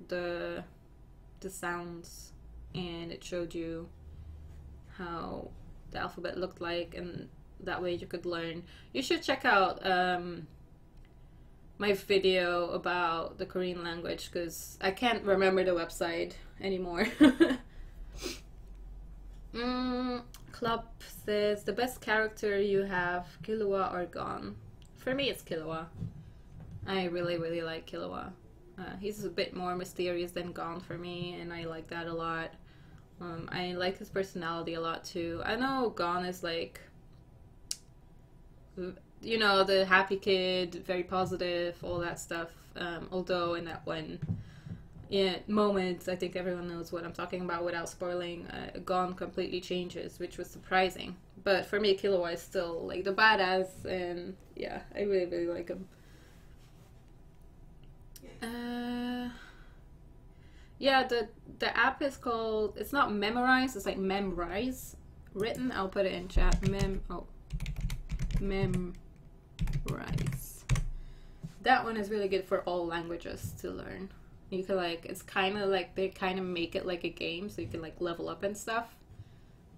A: the sounds, and it showed you how the alphabet looked like, and that way you could learn. You should check out my video about the Korean language, because I can't remember the website anymore. Club says, the best character you have, Killua or Gon? For me, it's Killua. I really, really like Killua. He's a bit more mysterious than Gon for me, and I like that a lot. I like his personality a lot too. I know Gon is like, you know, the happy kid, very positive, all that stuff. Although in that one moment, I think everyone knows what I'm talking about without spoiling, Gon completely changes, which was surprising. But for me, Killua is still like the badass, and yeah, I really, really like him. Yeah, the app is called, it's not Memrise, it's like Memrise written. I'll put it in chat. Memrise. That one is really good for all languages to learn. You can like, it's kind of like, they kind of make it like a game, so you can like level up and stuff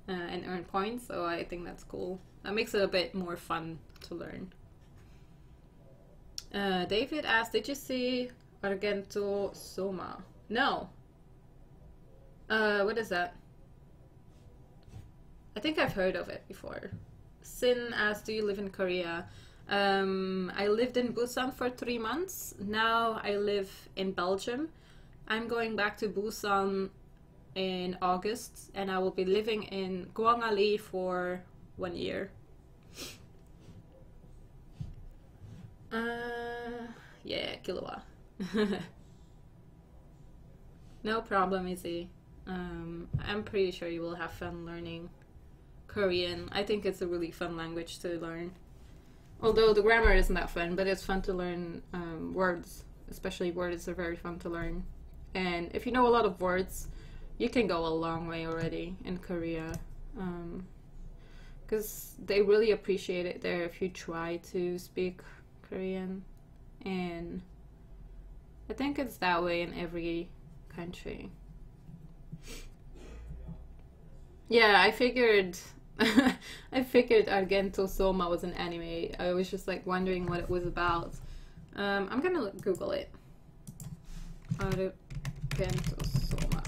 A: and earn points. So I think that's cool. That makes it a bit more fun to learn. David asked, did you see Argento Soma? No. What is that? I think I've heard of it before. Sin asked, do you live in Korea? I lived in Busan for 3 months. Now I live in Belgium. I'm going back to Busan in August, and I will be living in Gwangali for 1 year. Yeah, Killua. No problem, Izzy. I'm pretty sure you will have fun learning Korean. I think it's a really fun language to learn. Although the grammar isn't that fun, but it's fun to learn words. Especially words are very fun to learn. And if you know a lot of words, you can go a long way already in Korea. Because they really appreciate it there if you try to speak Korean. And I think it's that way in every country. Yeah, I figured I figured Argento Soma was an anime. I was just like wondering what it was about. I'm gonna Google it. Argento Soma.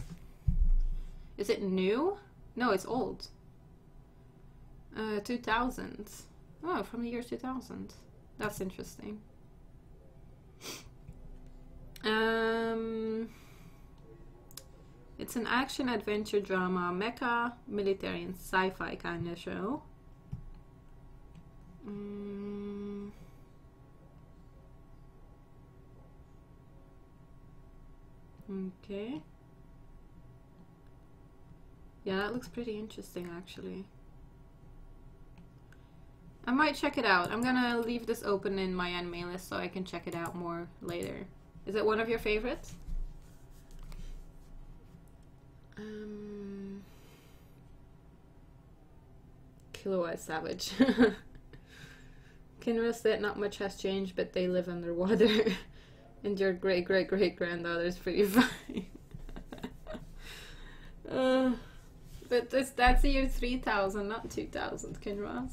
A: Is it new? No, it's old. 2000. Oh, from the year 2000. That's interesting. It's an action adventure drama, mecha, military, and sci-fi kind of show. Okay. Yeah, that looks pretty interesting actually. I might check it out. I'm gonna leave this open in my anime list so I can check it out more later. Is it one of your favorites? Killua is savage. Kinra said not much has changed, but they live underwater. And your great-great-great-granddaughter is pretty fine. But that's the year 3000, not 2000, Kinra.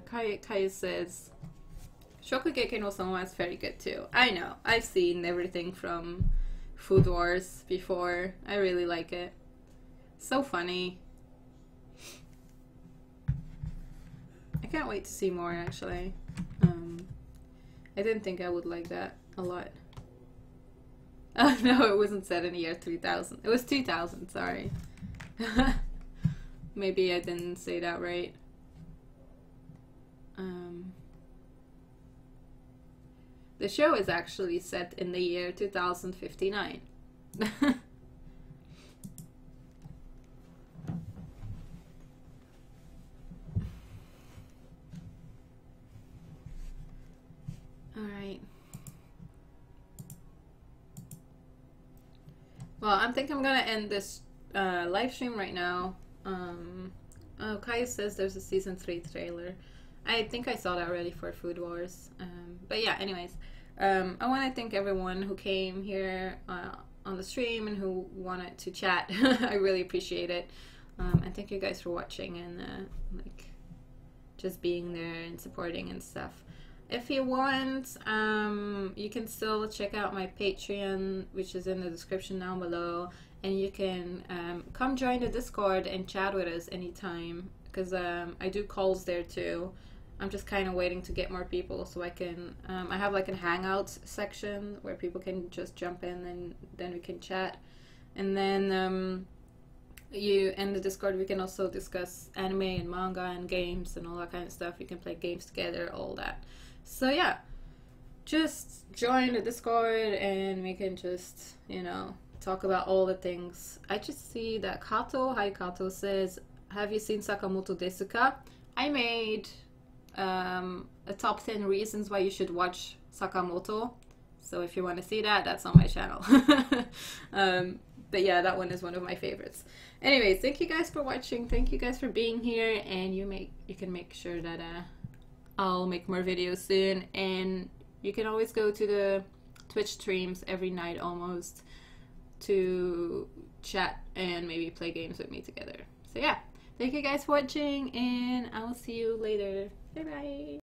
A: Kai says, Shokugeki no Soma is very good too. I know. I've seen everything from Food Wars before. I really like it. So funny. I can't wait to see more actually. I didn't think I would like that a lot. Oh no, it wasn't set in the year 3000. It was 2000, sorry. Maybe I didn't say that right. The show is actually set in the year 2059. Alright. Well, I think I'm gonna end this live stream right now. Oh, Kaya says there's a season 3 trailer. I think I saw that already for Food Wars. But yeah, anyways. I want to thank everyone who came here on the stream and who wanted to chat. I really appreciate it. And thank you guys for watching and like just being there and supporting and stuff. If you want, you can still check out my Patreon, which is in the description down below, and you can come join the Discord and chat with us anytime, because I do calls there too. I'm just kind of waiting to get more people so I can, I have like a Hangouts section where people can just jump in and then we can chat. And then in the Discord we can also discuss anime and manga and games and all that kind of stuff. You can play games together, all that. So yeah, just join the Discord and we can just, you know, talk about all the things. I just see that Hi Kato says, have you seen Sakamoto Desuka? I made a top 10 reasons why you should watch Sakamoto, so if you want to see that, that's on my channel. But yeah, that one is one of my favorites. Anyways, thank you guys for watching, thank you guys for being here, and you can make sure that I'll make more videos soon, and you can always go to the Twitch streams every night almost to chat and maybe play games with me together. So yeah, thank you guys for watching, and I will see you later. Bye bye.